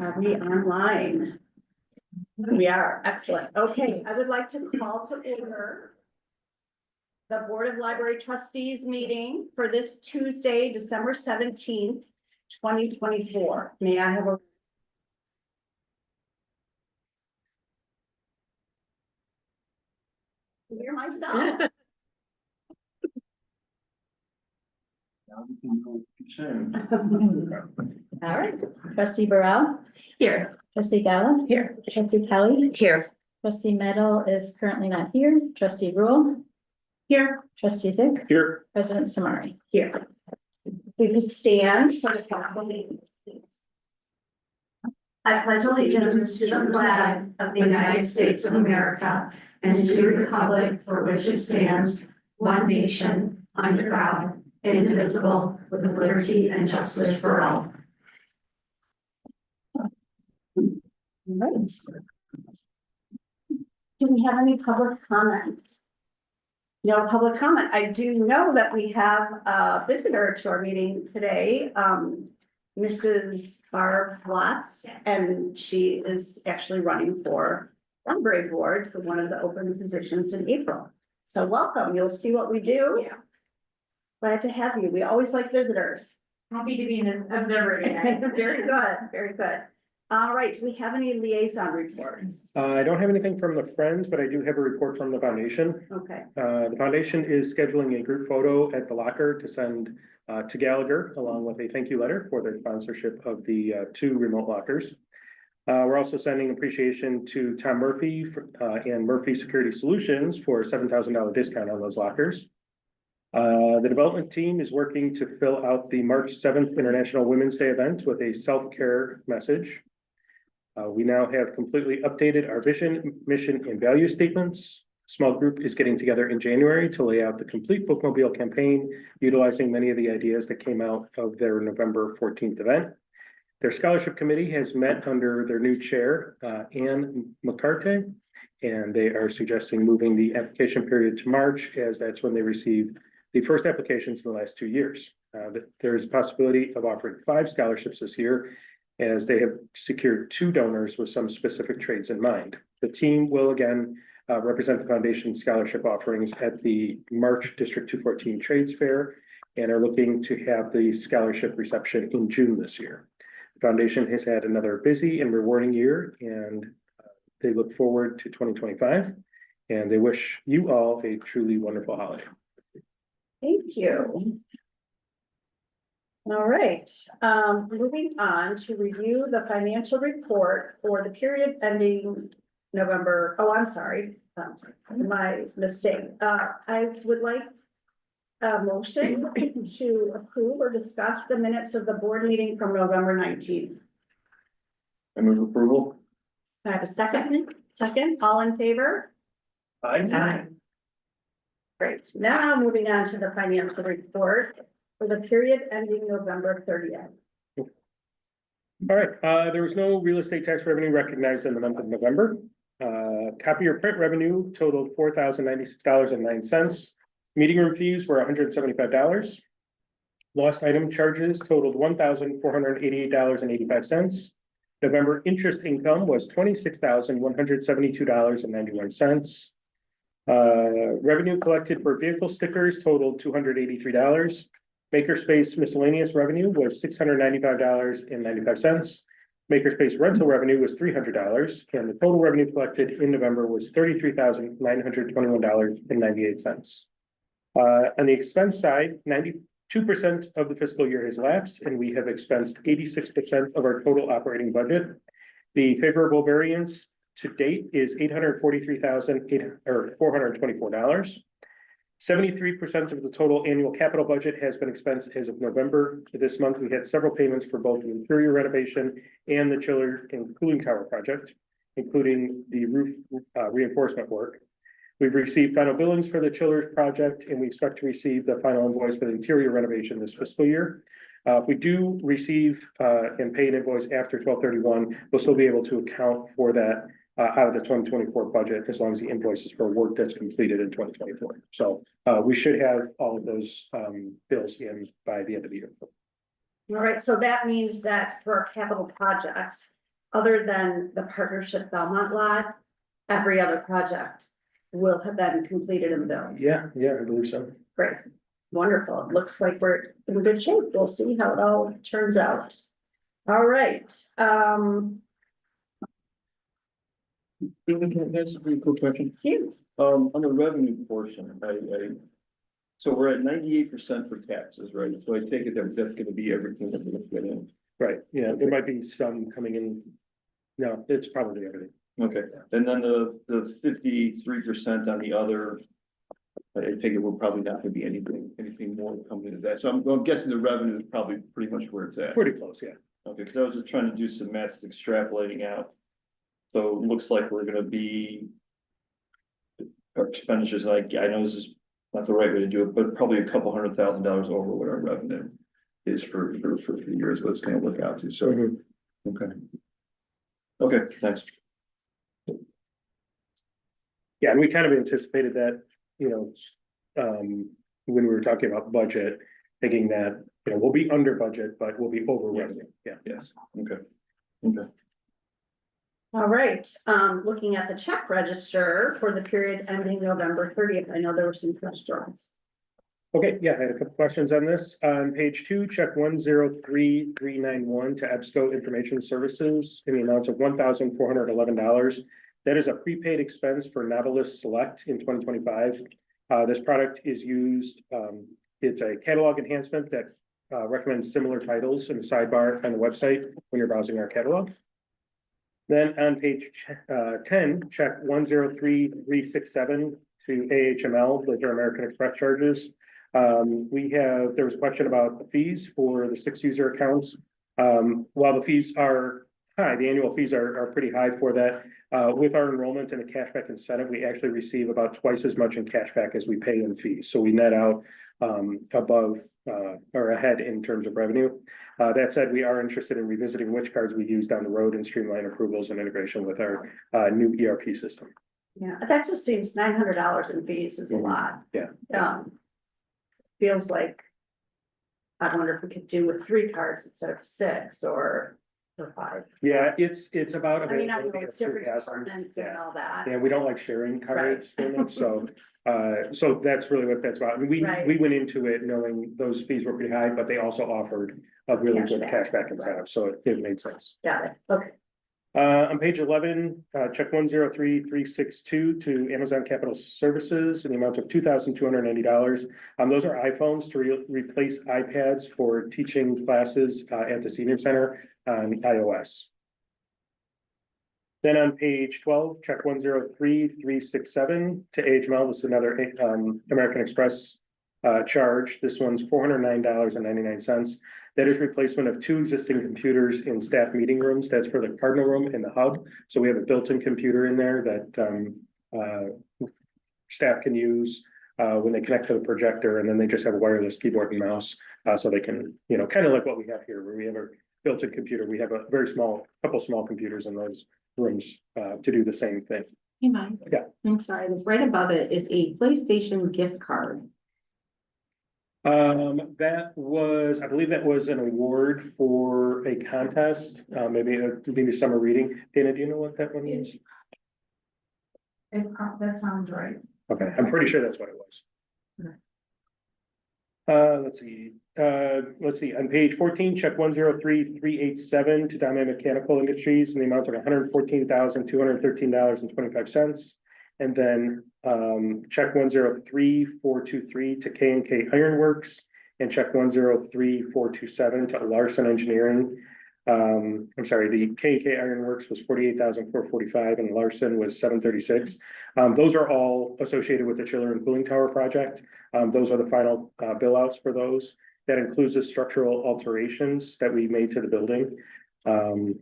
Are we online? We are, excellent. Okay, I would like to call to order the Board of Library Trustees meeting for this Tuesday, December 17th, 2024. May I have a hear myself? All right, trustee Burrell? Here. Trustee Gallo? Here. Trustee Kelly? Here. Trustee Meadow is currently not here. Trustee Rule? Here. Trustee Zick? Here. President Samari? Here. We could stand for the Catholic. I pledge allegiance to the flag of the United States of America and to the republic for which it stands, one nation, under God, indivisible, with liberty and justice for all. Right. Do we have any public comment? No public comment. I do know that we have a visitor to our meeting today, Mrs. Barb Watts, and she is actually running for library board for one of the open positions in April. So welcome. You'll see what we do. Yeah. Glad to have you. We always like visitors. Happy to be an observer today. Very good, very good. All right, do we have any liaison reports? I don't have anything from the Friends, but I do have a report from the foundation. Okay, The foundation is scheduling a group photo at the locker to send to Gallagher, along with a thank you letter for their sponsorship of the two remote lockers. We're also sending appreciation to Tom Murphy and Murphy Security Solutions for a $7,000 discount on those lockers. The development team is working to fill out the March 7th International Women's Day event with a self-care message. We now have completely updated our vision, mission, and value statements. Small group is getting together in January to lay out the complete bookmobile campaign, utilizing many of the ideas that came out of their November 14th event. Their scholarship committee has met under their new chair, Ann McCarthy, and they are suggesting moving the application period to March, as that's when they receive the first applications in the last 2 years. There is a possibility of offering 5 scholarships this year, as they have secured 2 donors with some specific trades in mind. The team will again represent the foundation scholarship offerings at the March District 214 Trades Fair, and are looking to have the scholarship reception in June this year. The foundation has had another busy and rewarding year, and they look forward to 2025, and they wish you all a truly wonderful holiday. thank you. All right, moving on to review the financial report for the period ending November. Oh, I'm sorry, my mistake. I would like a motion to approve or discuss the minutes of the board meeting from November 19th. I move approval. Can I have a second? Second, all in favor? Aye. Great. Now moving on to the financial report for the period ending November 30th. All right, there was no real estate tax revenue recognized in the month of November. Copier print revenue totaled $4,096.09. Meeting room fees were $175. Lost item charges totaled $1,488.85. November interest income was $26,172.91. Revenue collected for vehicle stickers totaled $283. Makerspace miscellaneous revenue was $695.95. Makerspace rental revenue was $300, and the total revenue collected in November was $33,921.98. On the expense side, 92% of the fiscal year has lapsed, and we have expensed 86% of our total operating budget. The favorable variance to date is $843,424. 73% of the total annual capital budget has been expensed as of November. This month, we had several payments for both the interior renovation and the chiller and cooling tower project, including the roof reinforcement work. We've received final billings for the chillers project, and we expect to receive the final invoice for the interior renovation this fiscal year. If we do receive and pay an invoice after 12/31, we'll still be able to account for that out of the 2024 budget, as long as the invoices for work that's completed in 2024. So we should have all of those bills in by the end of the year. All right, so that means that for our capital projects, other than the partnership Belmont lot, every other project will have been completed and built. Yeah, I believe so. Great, wonderful. It looks like we're in good shape. We'll see how it all turns out. All right, That's a pretty cool question. Hugh, On the revenue portion, so we're at 98% for taxes, right? So I take it that that's gonna be everything that we're gonna get in. Right, yeah, there might be some coming in. No, it's probably everything. Okay, and then the 53% on the other. I take it we're probably not gonna be anything more coming into that. So I'm guessing the revenue is probably pretty much where it's at. Pretty close, yeah. Okay, because I was just trying to do some math extrapolating out. So it looks like we're gonna be. Our expenditures, like, I know this is not the right way to do it, but probably a couple $100,000 over what our revenue is for the year is what it's gonna look out to, so, Mhm. okay. Okay, thanks. Yeah, and we kind of anticipated that, when we were talking about budget, thinking that, we'll be under budget, but we'll be over revenue, yeah. Yes, okay. Okay, all right, looking at the check register for the period ending November 30th, I know there were some questions. Okay, yeah, I had a couple questions on this. On page 2, check 103391 to EBSCO Information Services in the amount of $1,411. That is a prepaid expense for Novelist Select in 2025. This product is used, it's a catalog enhancement that recommends similar titles in the sidebar on the website when you're browsing our catalog. Then on page 10, check 103367 to AHML, those are American Express charges. There was a question about the fees for the 6 user accounts. While the fees are high, the annual fees are pretty high for that. With our enrollment and the cashback incentive, we actually receive about twice as much in cashback as we pay in fees. So we net out above or ahead in terms of revenue. That said, we are interested in revisiting which cards we use down the road and streamline approvals and integration with our new ERP system. Yeah, that just seems $900 in fees is a lot. Yeah. Feels like. I wonder if we could do with 3 cards instead of 6 or 5. Yeah, it's about. I mean, I know availability it's of different 3,000. departments and all that. Yeah, we don't like sharing cards, so that's really what that's about. I mean, Right. we went into it knowing those fees were pretty high, but they also offered a really good Cashback, cashback incentive, so it made sense. Got it, okay. On page 11, check 103362 to Amazon Capital Services in the amount of $2,290. Those are iPhones to replace iPads for teaching classes at the senior center on iOS. Then on page 12, check 103367 to AHML. This is another American Express charge. This one's $409.99. That is replacement of 2 existing computers in staff meeting rooms. That's for the Cardinal Room and the Hub. So we have a built-in computer in there that staff can use when they connect to the projector, and then they just have a wireless keyboard and mouse. So they can, kind of like what we have here, where we have a built-in computer. We have a couple small computers in those rooms to do the same thing. Hey, Mike. Yeah. I'm sorry, right above it is a PlayStation gift card. That was, I believe that was an award for a contest, maybe summer reading. Dana, do you know what that one is? That sounds right. Okay, I'm pretty sure that's what it was. Let's see, on page 14, check 103387 to Dynamic Mechanical Industries in the amount of $114,213.25. And then, check 103423 to K&K Ironworks and check 103427 to Larson Engineering. I'm sorry, the K&K Ironworks was $48,445 and Larson was $736. Those are all associated with the chiller and cooling tower project. Those are the final bill outs for those. That includes the structural alterations that we made to the building and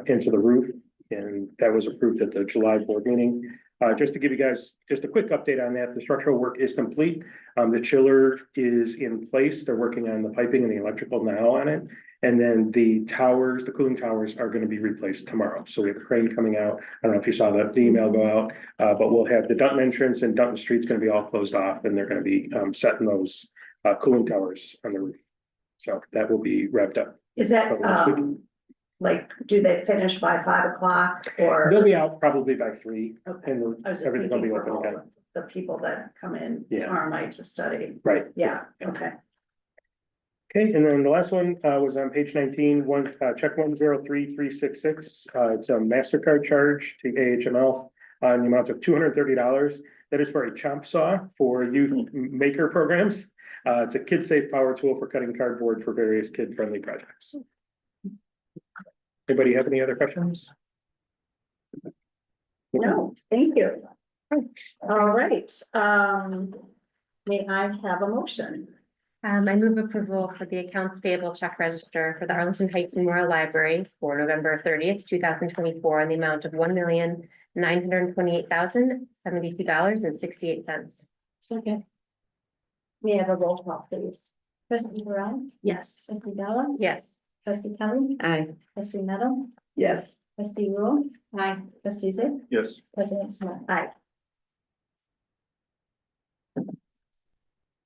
into the roof. And that was approved at the July board meeting. Just to give you guys just a quick update on that, the structural work is complete. The chiller is in place. They're working on the piping and the electrical now on it. And then the towers, the cooling towers are going to be replaced tomorrow. So we have a crane coming out. I don't know if you saw the email go out, but we'll have the Dutton entrance and Dutton Street's going to be all closed off, and they're going to be setting those cooling towers on the roof. So that will be wrapped up. Is that, like do they finish by 5 o'clock or? They'll be out probably by 3 Okay. and I was just everything will thinking be for open all again. the people that come in Yeah. tomorrow night to study. Right. Yeah, Yeah. okay. Okay, and then the last one was on page 19, check 103366. It's a MasterCard charge to AHML on the amount of $230. That is for a chomp saw for youth maker programs. It's a kid-safe power tool for cutting cardboard for various kid-friendly projects. Anybody have any other questions? No, thank you. All right, may I have a motion? I move approval for the accounts payable check register for the Arlington Heights Memorial Library for November 30th, 2024, in the amount of $1,928,072.68. Second. May I have a roll call, please? Trustee Burrell? Yes. Trustee Gala? Yes. Trustee Kelly? Aye. Trustee Nettle? Yes. Trustee Rule? Aye. Trustee Zip? Yes. President Smith? Aye.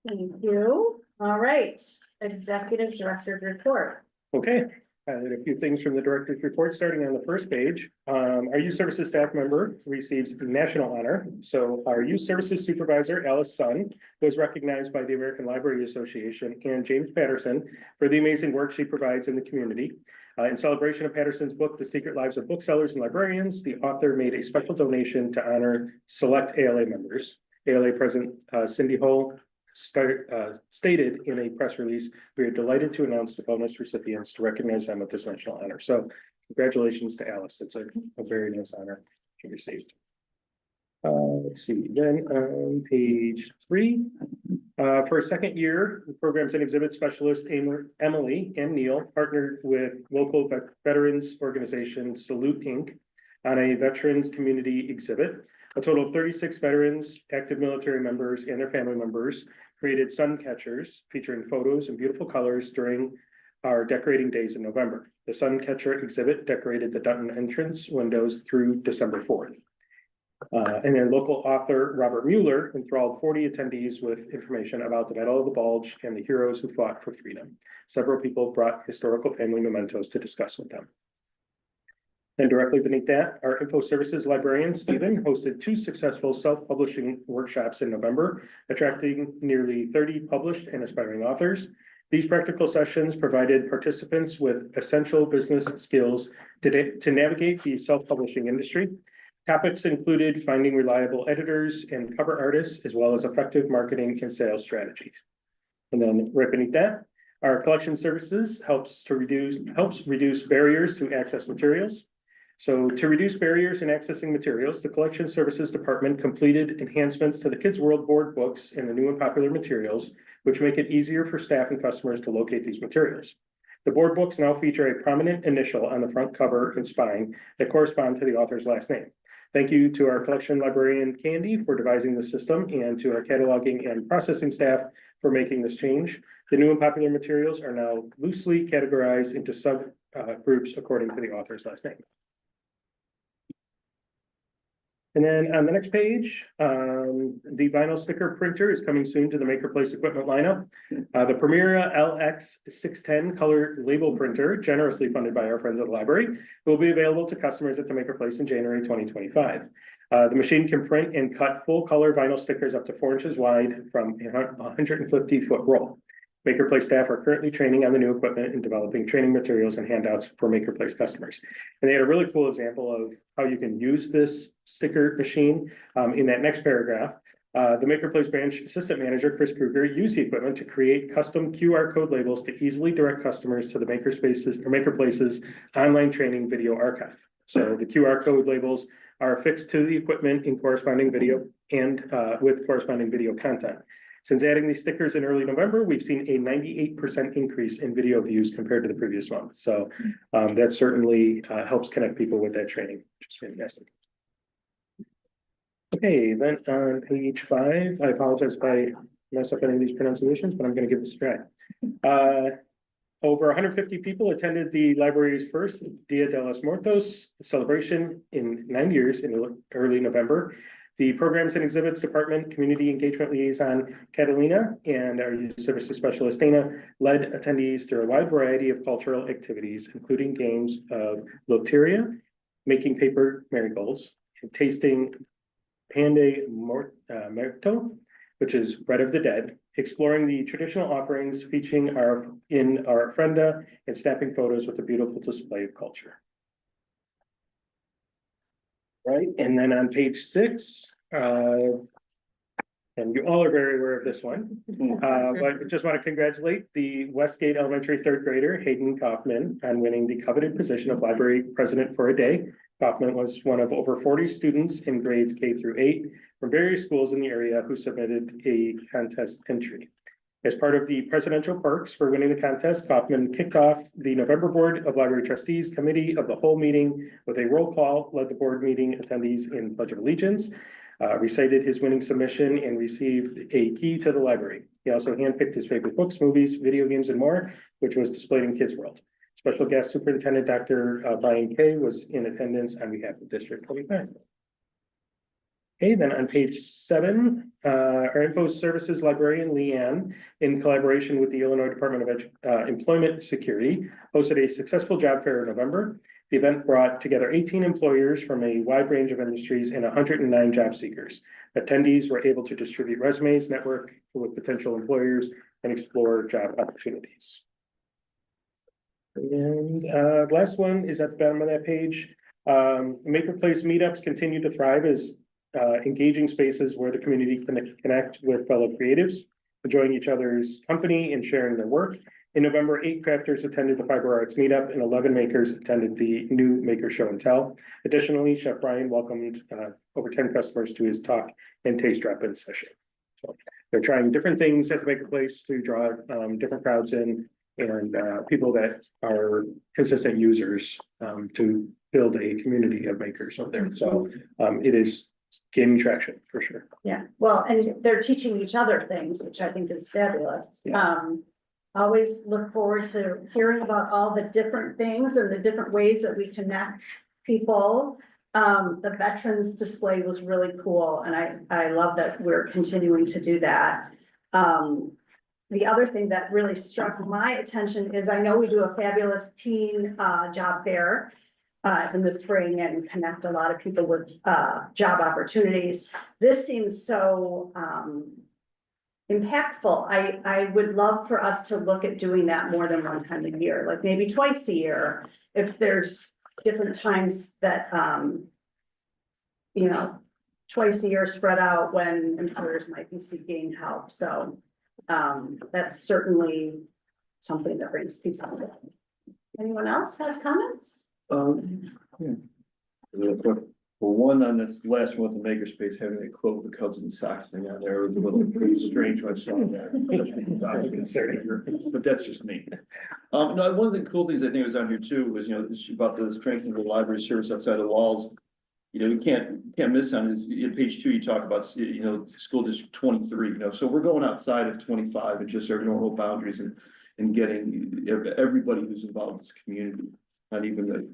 Thank you. All right, Executive Director's report. Okay, I had a few things from the director's report, starting on the first page. Our youth services staff member receives national honor. So our youth services supervisor, Alice Sun, was recognized by the American Library Association and James Patterson for the amazing work she provides in the community. In celebration of Patterson's book, The Secret Lives of Booksellers and Librarians, the author made a special donation to honor select ALA members. ALA President Cindy Hull stated in a press release, "We are delighted to announce the bonus recipients to recognize them with this national honor." So congratulations to Alice. It's a very nice honor she received. Let's see, then on page 3, for a second year, the programs and exhibit specialist Emily and Neil partnered with local veterans organization Salute Inc. on a veterans community exhibit. A total of 36 veterans, active military members, and their family members created sun catchers featuring photos and beautiful colors during our decorating days in November. The sun catcher exhibit decorated the Dutton entrance windows through December 4th. And then local author Robert Mueller enthralled 40 attendees with information about the Battle of the Bulge and the heroes who fought for freedom. Several people brought historical family mementos to discuss with them. And directly beneath that, our info services librarian, Stephen, hosted 2 successful self-publishing workshops in November, attracting nearly 30 published and aspiring authors. These practical sessions provided participants with essential business skills to navigate the self-publishing industry. Topics included finding reliable editors and cover artists, as well as effective marketing and sales strategies. And then right beneath that, our collection services helps reduce barriers to access materials. So to reduce barriers in accessing materials, the Collection Services Department completed enhancements to the Kids World Board books and the new and popular materials, which make it easier for staff and customers to locate these materials. The board books now feature a prominent initial on the front cover and spine that correspond to the author's last name. Thank you to our collection librarian Candy for devising the system, and to our cataloging and processing staff for making this change. The new and popular materials are now loosely categorized into subgroups according to the author's last name. And then on the next page, the vinyl sticker printer is coming soon to the Maker Place equipment lineup. The Premier LX610 color label printer, generously funded by our friends at the library, will be available to customers at the Maker Place in January 2025. The machine can print and cut full color vinyl stickers up to 4 inches wide from a 150-foot roll. Maker Place staff are currently training on the new equipment and developing training materials and handouts for Maker Place customers. And they had a really cool example of how you can use this sticker machine in that next paragraph. The Maker Place branch assistant manager, Chris Kruger, used the equipment to create custom QR code labels to easily direct customers to the Maker Place's online training video archive. So the QR code labels are affixed to the equipment in corresponding video and with corresponding video content. Since adding these stickers in early November, we've seen a 98% increase in video views compared to the previous month. So that certainly helps connect people with that training, which is fantastic. Okay, then on page 5, I apologize if I mess up any of these pronunciations, but I'm going to give this a try. Over 150 people attended the library's first Dia de los Muertos celebration in 9 years in early November. The Programs and Exhibits Department Community Engagement Liaison Catalina and our Youth Services Specialist Dana led attendees through a wide variety of cultural activities, including games of Loteria, making paper marigolds, and tasting Merito, which is bread of the dead, exploring the traditional offerings featuring our ofrenda and snapping photos with a beautiful display of culture. Right, and then on page 6, and you all are very aware of this one, but just want to congratulate the Westgate Elementary third grader Hayden Kaufman on winning the coveted position of library president for a day. Kaufman was one of over 40 students in grades K through 8 from various schools in the area who submitted a contest entry. As part of the presidential perks for winning the contest, Kaufman kicked off the November Board of Library Trustees Committee of the whole meeting with a roll call, led the board meeting attendees in Pledge of Allegiance, recited his winning submission, and received a key to the library. He also handpicked his favorite books, movies, video games, and more, which was displayed in Kids World. Special guest superintendent Dr. Brian Kay was in attendance on behalf of District 25. Okay, then on page 7, our info services librarian Leanne, in collaboration with the Illinois Department of Employment Security, hosted a successful job fair in November. The event brought together 18 employers from a wide range of industries and 109 job seekers. Attendees were able to distribute resumes, network with potential employers, and explore job opportunities. And last one is at the bottom of that page. Maker Place meetups continue to thrive as engaging spaces where the community can connect with fellow creatives, enjoying each other's company and sharing their work. In November, 8 crafters attended the Fiber Arts meetup and 11 makers attended the new Maker Show and Tell. Additionally, Chef Brian welcomed over 10 customers to his talk and taste drop-in session. So they're trying different things at the Maker Place to draw different crowds in and people that are consistent users to build a community of makers out there. So it is gaining traction for sure. Yeah, well, and they're teaching each other things, which I think is fabulous. Always look forward to hearing about all the different things and the different ways that we connect people. The veterans display was really cool, and I love that we're continuing to do that. The other thing that really struck my attention is I know we do a fabulous teen job fair in the spring and connect a lot of people with job opportunities. This seems so impactful. I would love for us to look at doing that more than one time a year, like maybe twice a year, if there's different times that, you know, twice a year spread out when employers might be seeking help. So that's certainly something that brings people together. Anyone else have comments? Well, one on this last one with the makerspace having a quote with the Cubs and Sox thing on there was a little pretty strange when I saw that. But that's just me. No, one of the cool things I think was on here too was, about the strengthening of the library service outside the walls. You can't miss on this. In page 2, you talk about, school district 23, so we're going outside of 25 and just our normal boundaries and getting everybody who's involved in this community.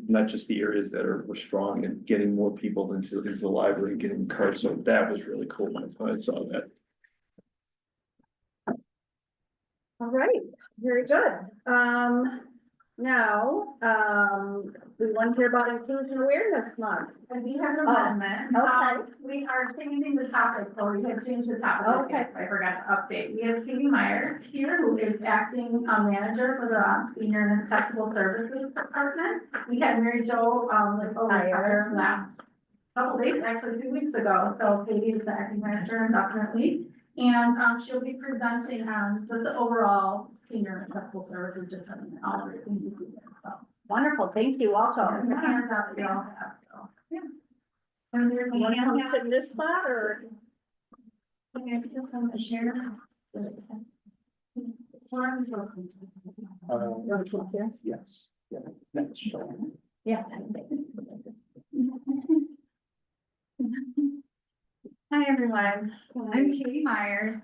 Not just the areas that were strong and getting more people into the library and getting cards. So that was really cool when I saw that. All right, very good. Now, we want to hear about Inclusion Awareness Month. And we have an amendment. Okay. We are changing the topic, or we have changed the topic. Okay. I forgot to update. We have Katie Meyer here, who is acting manager for the Senior and Accessible Services Department. We had Mary Jo, retire last couple days, actually 2 weeks ago. So Katie is the acting manager indefinitely. And she'll be presenting just the overall Senior and Accessible Services, just all the things we do. So. Wonderful, thank you, welcome. And the hands out that we all have, so, yeah. And there's You want to come sit in this spot or? share. Yes. Yeah. Next. Yeah. Hi, everyone. I'm Katie Myers.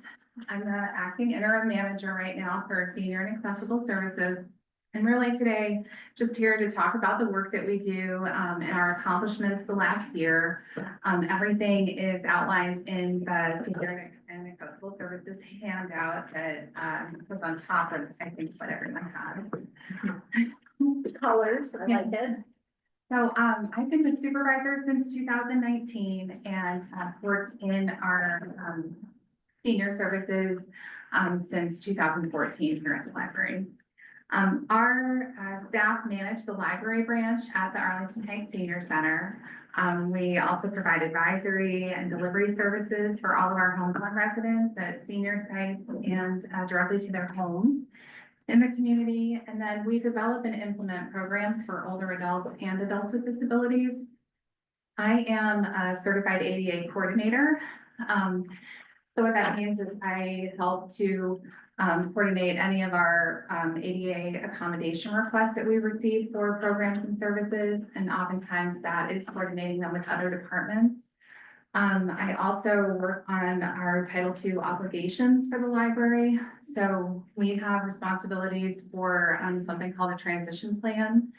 I'm the acting interim manager right now for Senior and Accessible Services. I'm really today just here to talk about the work that we do and our accomplishments the last year. Everything is outlined in the Secure and Accessible Services handout that was on top of, I think, what everyone has. Colors, I like it. So I've been the supervisor since 2019 and worked in our senior services since 2014 here at the library. Our staff manage the library branch at the Arlington Heights Senior Center. We also provide advisory and delivery services for all of our home-born residents at senior sites and directly to their homes in the community. And then we develop and implement programs for older adults and adults with disabilities. I am a certified ADA coordinator. So what that means is I help to coordinate any of our ADA accommodation requests that we receive for programs and services, and oftentimes that is coordinating them with other departments. I also work on our Title II obligations for the library. So we have responsibilities for something called a transition plan,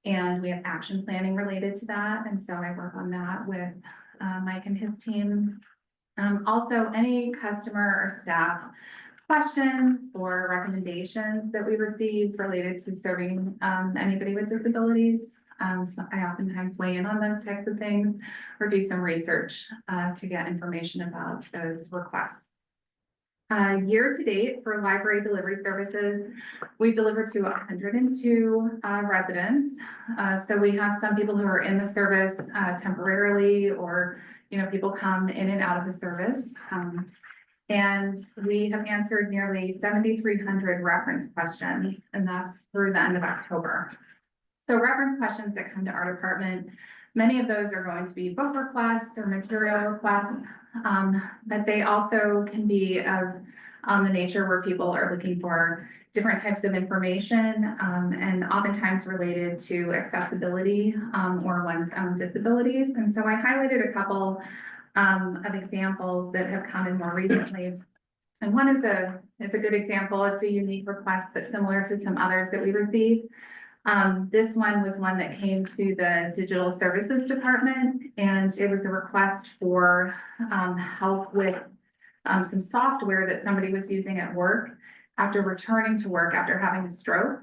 and we have action planning related to that. And so I work on that with Mike and his team. Also, any customer or staff questions or recommendations that we receive related to serving anybody with disabilities. So I oftentimes weigh in on those types of things or do some research to get information about those requests. Year to date for library delivery services, we've delivered to 102 residents. So we have some people who are in the service temporarily, or people come in and out of the service. And we have answered nearly 7,300 reference questions, and that's through the end of October. So reference questions that come to our department, many of those are going to be book requests or material requests, but they also can be of the nature where people are looking for different types of information, and oftentimes related to accessibility or one's own disabilities. And so I highlighted a couple of examples that have come in more recently. And one is a good example. It's a unique request, but similar to some others that we received. This one was one that came to the Digital Services Department, and it was a request for help with some software that somebody was using at work after returning to work after having a stroke.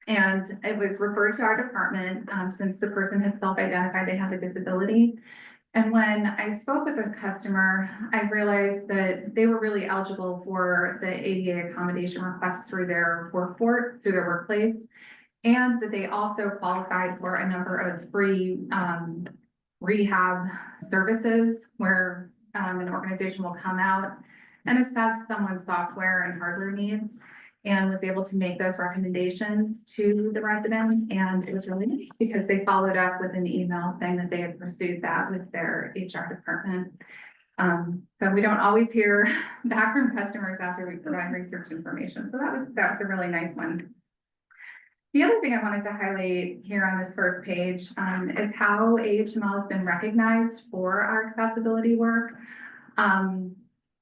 And it was referred to our department since the person had self-identified they have a disability. And when I spoke with the customer, I realized that they were really eligible for the ADA accommodation requests through their workplace, and that they also qualified for a number of free rehab services where an organization will come out and assess someone's software and hardware needs, and was able to make those recommendations to the residents. And it was really nice because they followed up with an email saying that they had pursued that with their HR department. So we don't always hear back from customers after we provide research information. So that was a really nice one. The other thing I wanted to highlight here on this first page is how AHML has been recognized for our accessibility work.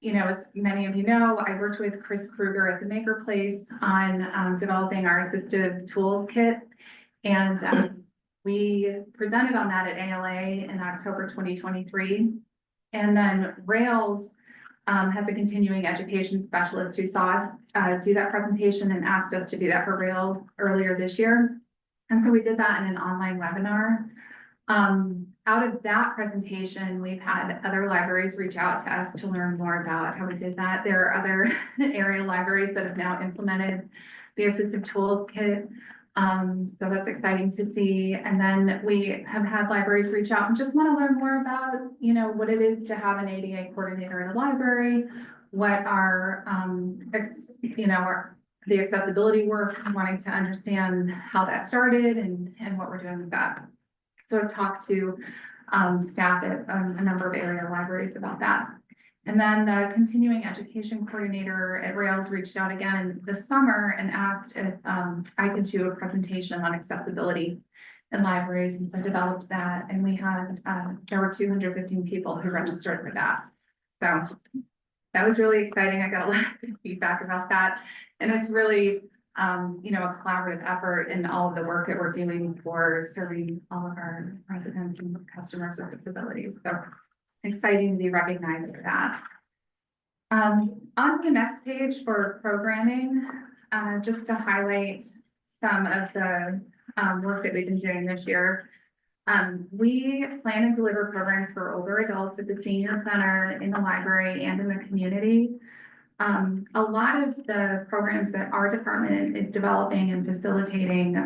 As many of you know, I worked with Chris Kruger at the Maker Place on developing our assistive tools kit. And we presented on that at ALA in October 2023. And then Rails has a continuing education specialist who saw us do that presentation and asked us to do that for Rails earlier this year. And so we did that in an online webinar. Out of that presentation, we've had other libraries reach out to us to learn more about how we did that. There are other area libraries that have now implemented the assistive tools kit. So that's exciting to see. And then we have had libraries reach out and just want to learn more about, what it is to have an ADA coordinator in a library, what are, the accessibility work, wanting to understand how that started and what we're doing with that. So I've talked to staff at a number of area libraries about that. And then the continuing education coordinator at Rails reached out again in the summer and asked if I could do a presentation on accessibility in libraries. And so I developed that, and we had, there were 215 people who registered for that. So that was really exciting. I got a lot of feedback about that. And it's really a collaborative effort in all of the work that we're doing for serving all of our residents and customers with disabilities. So exciting to be recognized for that. On to the next page for programming, just to highlight some of the work that we've been doing this year. We plan and deliver programs for older adults at the senior center, in the library, and in the community. A lot of the programs that our department is developing and facilitating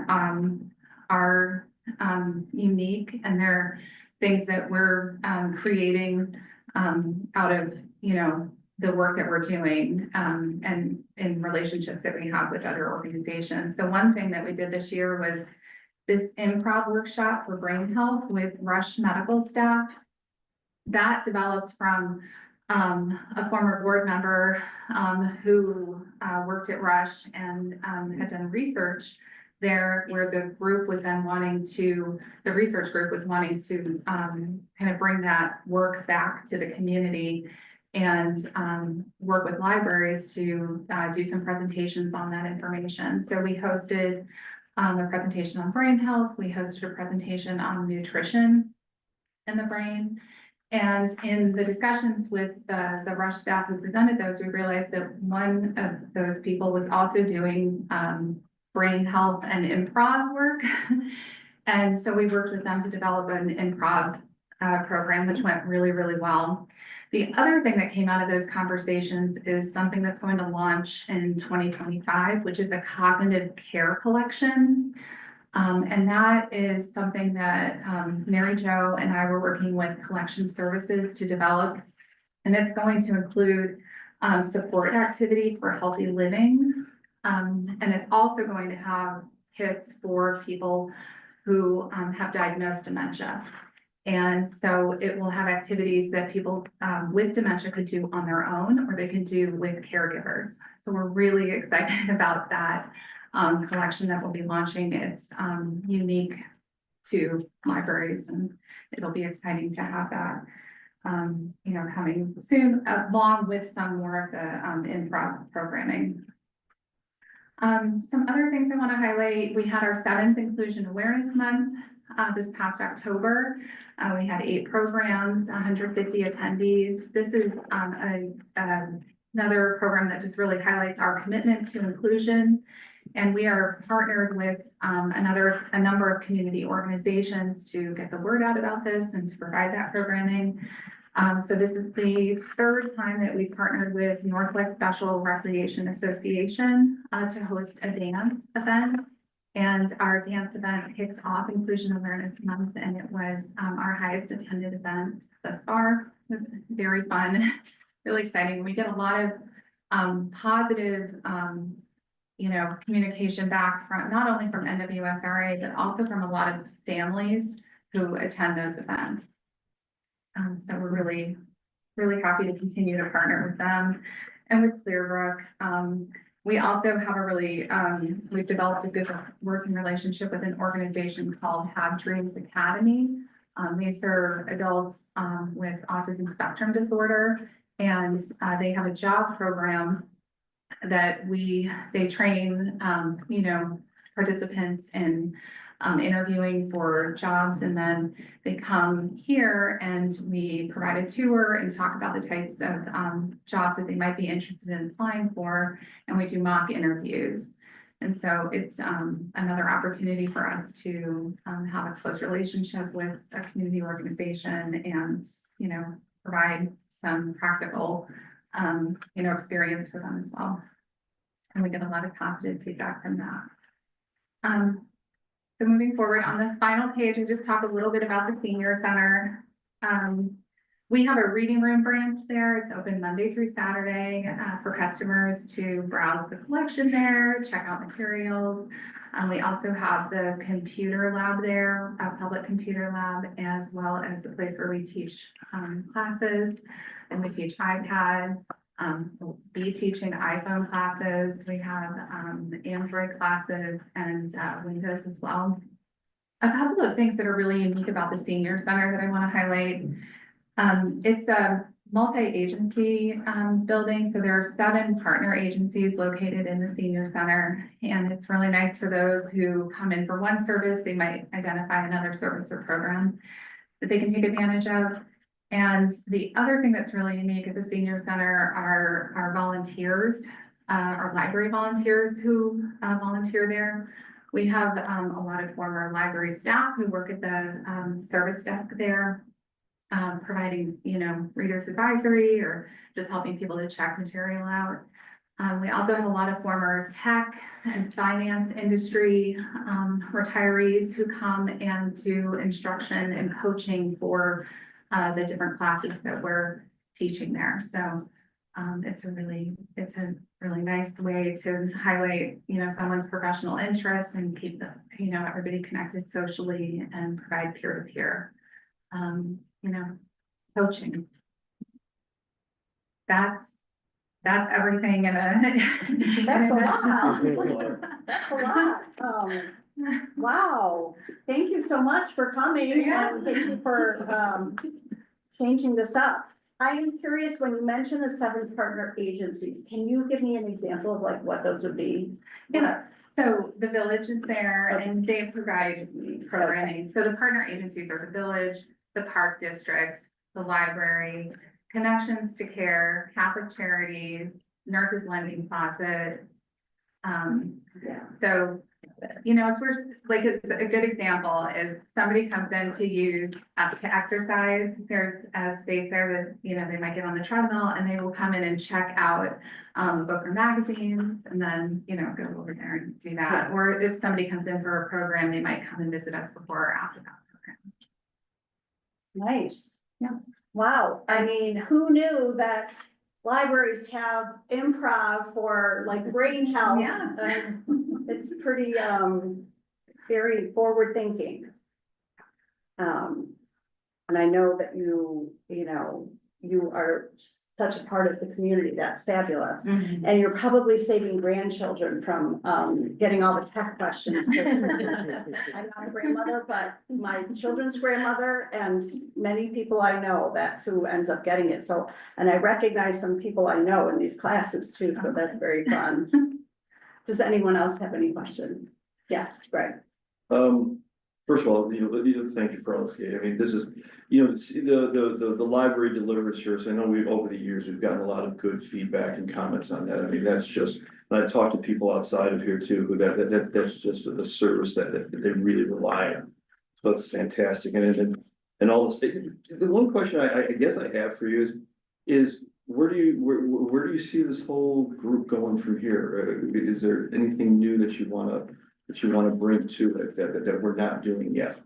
are unique, and they're things that we're creating out of, the work that we're doing and in relationships that we have with other organizations. So one thing that we did this year was this improv workshop for brain health with Rush medical staff. That developed from a former board member who worked at Rush and had done research there, where the group was then the research group was wanting to kind of bring that work back to the community and work with libraries to do some presentations on that information. So we hosted a presentation on brain health. We hosted a presentation on nutrition in the brain. And in the discussions with the Rush staff who presented those, we realized that one of those people was also doing brain health and improv work. And so we worked with them to develop an improv program, which went really, really well. The other thing that came out of those conversations is something that's going to launch in 2025, which is a cognitive care collection. And that is something that Mary Jo and I were working with Collection Services to develop. And it's going to include support activities for healthy living. And it's also going to have kits for people who have diagnosed dementia. And so it will have activities that people with dementia could do on their own, or they can do with caregivers. So we're really excited about that collection that we'll be launching. It's unique to libraries, and it'll be exciting to have that, coming soon, along with some more of the improv programming. Some other things I want to highlight: we had our 7th Inclusion Awareness Month this past October. We had 8 programs, 150 attendees. This is another program that just really highlights our commitment to inclusion. And we are partnered with a number of community organizations to get the word out about this and to provide that programming. So this is the 3rd time that we've partnered with Northwest Special Recreation Association to host a dance event. And our dance event kicked off Inclusion Awareness Month, and it was our highest attended event thus far. It was very fun, really exciting. We get a lot of positive communication back from not only from NWSRA, but also from a lot of families who attend those events. So we're really, really happy to continue to partner with them and with Clearbrook. We also have we've developed a good working relationship with an organization called Have Dreams Academy. They serve adults with autism spectrum disorder, and they have a job program that they train, participants in interviewing for jobs, and then they come here and we provide a tour and talk about the types of jobs that they might be interested in applying for, and we do mock interviews. And so it's another opportunity for us to have a close relationship with a community organization and, provide some practical, experience for them as well. And we get a lot of positive feedback from that. So moving forward, on the final page, we just talk a little bit about the senior center. We have a reading room branch there. It's open Monday through Saturday for customers to browse the collection there, check out materials. We also have the computer lab there, a public computer lab, as well as a place where we teach classes, and we teach iPad. We'll be teaching iPhone classes. We have Android classes and Windows as well. A couple of things that are really unique about the senior center that I want to highlight. It's a multi-agency building. So there are 7 partner agencies located in the senior center. And it's really nice for those who come in for one service, they might identify another service or program that they can take advantage of. And the other thing that's really unique at the senior center are our volunteers, our library volunteers who volunteer there. We have a lot of former library staff who work at the service desk there, providing, readers advisory or just helping people to check material out. We also have a lot of former tech and finance industry retirees who come and do instruction and coaching for the different classes that we're teaching there. So it's a really nice way to highlight, someone's professional interests and keep the, everybody connected socially and provide peer-to-peer, coaching. That's everything in a. That's a lot. Well, That's a lot. Wow, thank you so much for coming and thank you for changing this up. I am curious, when you mention the 7 partner agencies, can you give me an example of like what those would be? Yeah. So the village is there and they provide programming. So the partner agencies are the village, the park district, the library, Connections to Care, Catholic Charities, Nurses Lending Closet. So, it's where, like, a good example is somebody comes in to use, to exercise, there's a space there that, they might get on the treadmill and they will come in and check out book or magazines and then, go over there and do that. Or if somebody comes in for a program, they might come and visit us before or after that program. Nice. Yeah. Wow, I mean, who knew that libraries have improv for like brain health? Yeah. It's pretty, very forward thinking. And I know that you are such a part of the community. That's fabulous. And you're probably saving grandchildren from, getting all the tech questions. I'm not a grandmother, but my children's grandmother and many people I know, that's who ends up getting it. So, and I recognize some people I know in these classes too, so that's very fun. Does anyone else have any questions? Yes, Greg. First of all, thank you for all this. I mean, this is, the library delivers here. So I know over the years, we've gotten a lot of good feedback and comments on that. I mean, that's just, and I've talked to people outside of here too, who that's just a service that they really rely on. So it's fantastic. And all this, the one question I guess I have for you is where do you see this whole group going from here? Is there anything new that you want to bring to it that we're not doing yet?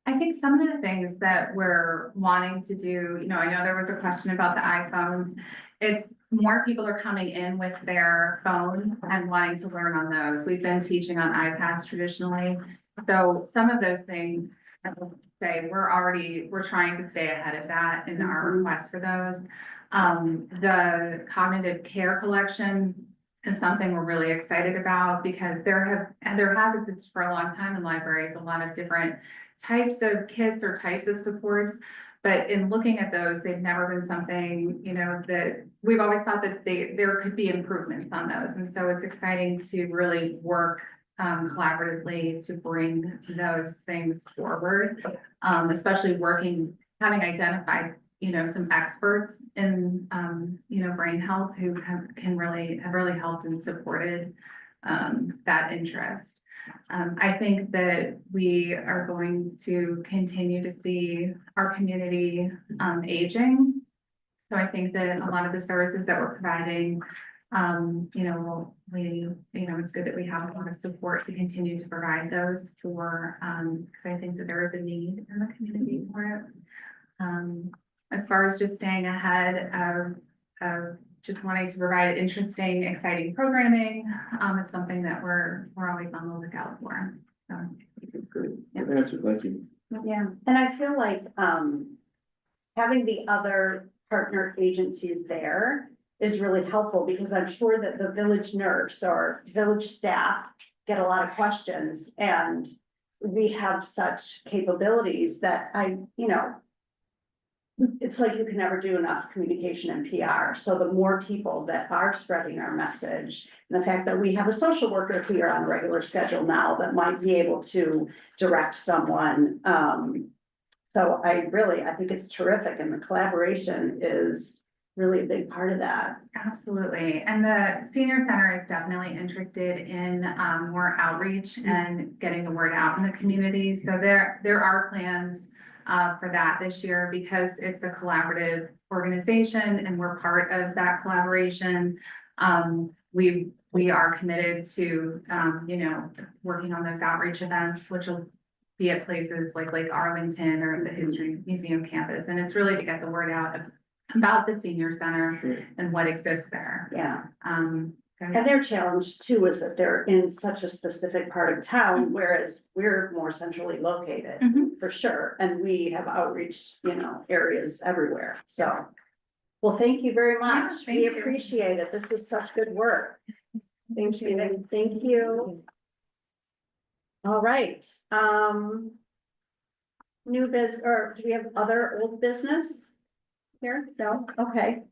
I think some of the things that we're wanting to do, I know there was a question about the iPhones. It's more people are coming in with their phone and wanting to learn on those. We've been teaching on iPads traditionally. So some of those things, I would say we're trying to stay ahead of that in our requests for those. The cognitive care collection is something we're really excited about because there has existed for a long time in libraries, a lot of different types of kits or types of supports. But in looking at those, they've never been something, that we've always thought that there could be improvements on those. And so it's exciting to really work collaboratively to bring those things forward, especially having identified some experts in, brain health who have really helped and supported that interest. I think that we are going to continue to see our community aging. So I think that a lot of the services that we're providing, it's good that we have a lot of support to continue to provide those for, because I think that there is a need in the community for it. As far as just staying ahead of just wanting to provide interesting, exciting programming, it's something that we're always on the lookout for. So, Great. Good answer. Thank you. Yeah, and I feel like, having the other partner agencies there is really helpful because I'm sure that the village nurse or village staff get a lot of questions and we have such capabilities that it's like you can never do enough communication and PR. So the more people that are spreading our message, and the fact that we have a social worker here on a regular schedule now that might be able to direct someone. So I think it's terrific, and the collaboration is really a big part of that. Absolutely. And the senior center is definitely interested in more outreach and getting the word out in the community. So there are plans for that this year because it's a collaborative organization and we're part of that collaboration. We are committed to, working on those outreach events, which will be at places like Lake Arlington or the History Museum campus. And it's really to get the word out about the senior center and what exists there. Yeah. And their challenge too is that they're in such a specific part of town, whereas we're more centrally located, for sure. And we have outreach, areas everywhere. So, well, thank you very much. thank We you. appreciate it. This is such good work. Thank you. Thank you. All right. New biz, or do we have other old business here? No? Okay.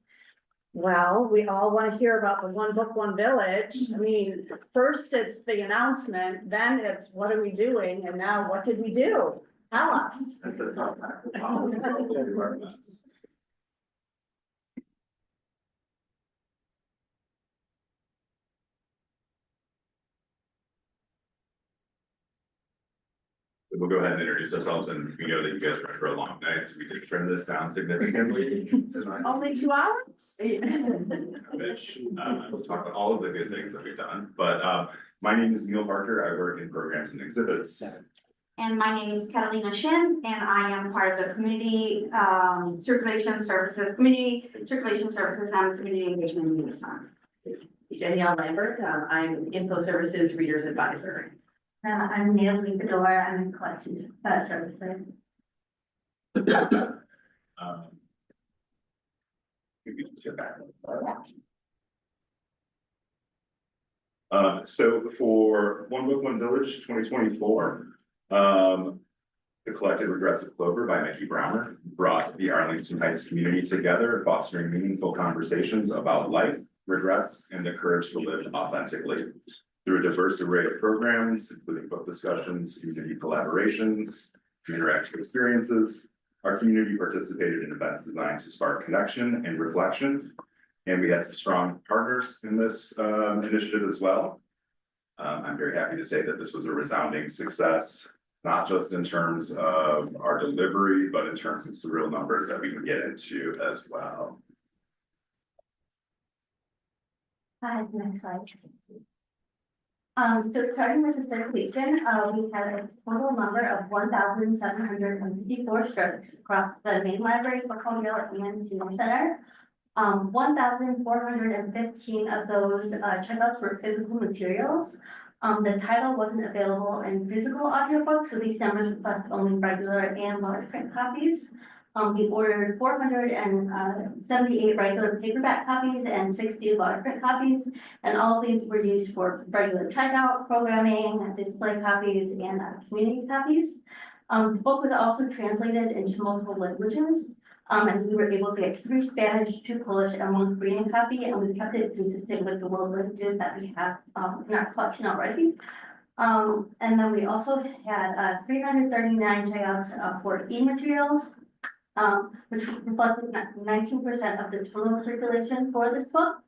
Well, we all want to hear about the One Book, One Village. I mean, first it's the announcement, then it's what are we doing? And now what did we do? Tell us. We'll go ahead and introduce ourselves, and we know that you guys worked for a long night, so we did trim this down significantly. Only 2 hours? We'll talk about all of the good things that we've done, but my name is Neil Parker. I work in programs and exhibits. And my name is Catalina Shin, and I am part of the community circulation services and community engagement liaison. Danielle Lambert, I'm Info Services Readers Advisor. I'm Natalie Fedora, I'm in collection services. We can just get back. So for One Book, One Village 2024, The Collected Regrets of Clover by Mickey Browner brought the Arlington Heights community together, fostering meaningful conversations about life, regrets, and the courage to live authentically. Through a diverse array of programs, including book discussions, community collaborations, interactive experiences, our community participated in events designed to spark connection and reflection. And we had some strong partners in this initiative as well. I'm very happy to say that this was a resounding success, not just in terms of our delivery, but in terms of some real numbers that we can get into as well. Hi, next slide. So starting with the circulation, we had a total number of 1,754 strokes across the main library, Portfolio, and Senior Center. 1,415 of those checkouts were physical materials. The title wasn't available in physical audiobooks, so these numbers reflect only regular and large print copies. We ordered 478 regular paperback copies and 60 large print copies, and all of these were used for regular checkout, programming, display copies, and community copies. The book was also translated into multiple languages, and we were able to get 3 Spanish, 2 Polish, and 1 Korean copy, and we kept it consistent with the world languages that we have in our collection already. And then we also had 339 checkouts for e-materials, which reflected 19% of the total circulation for this book.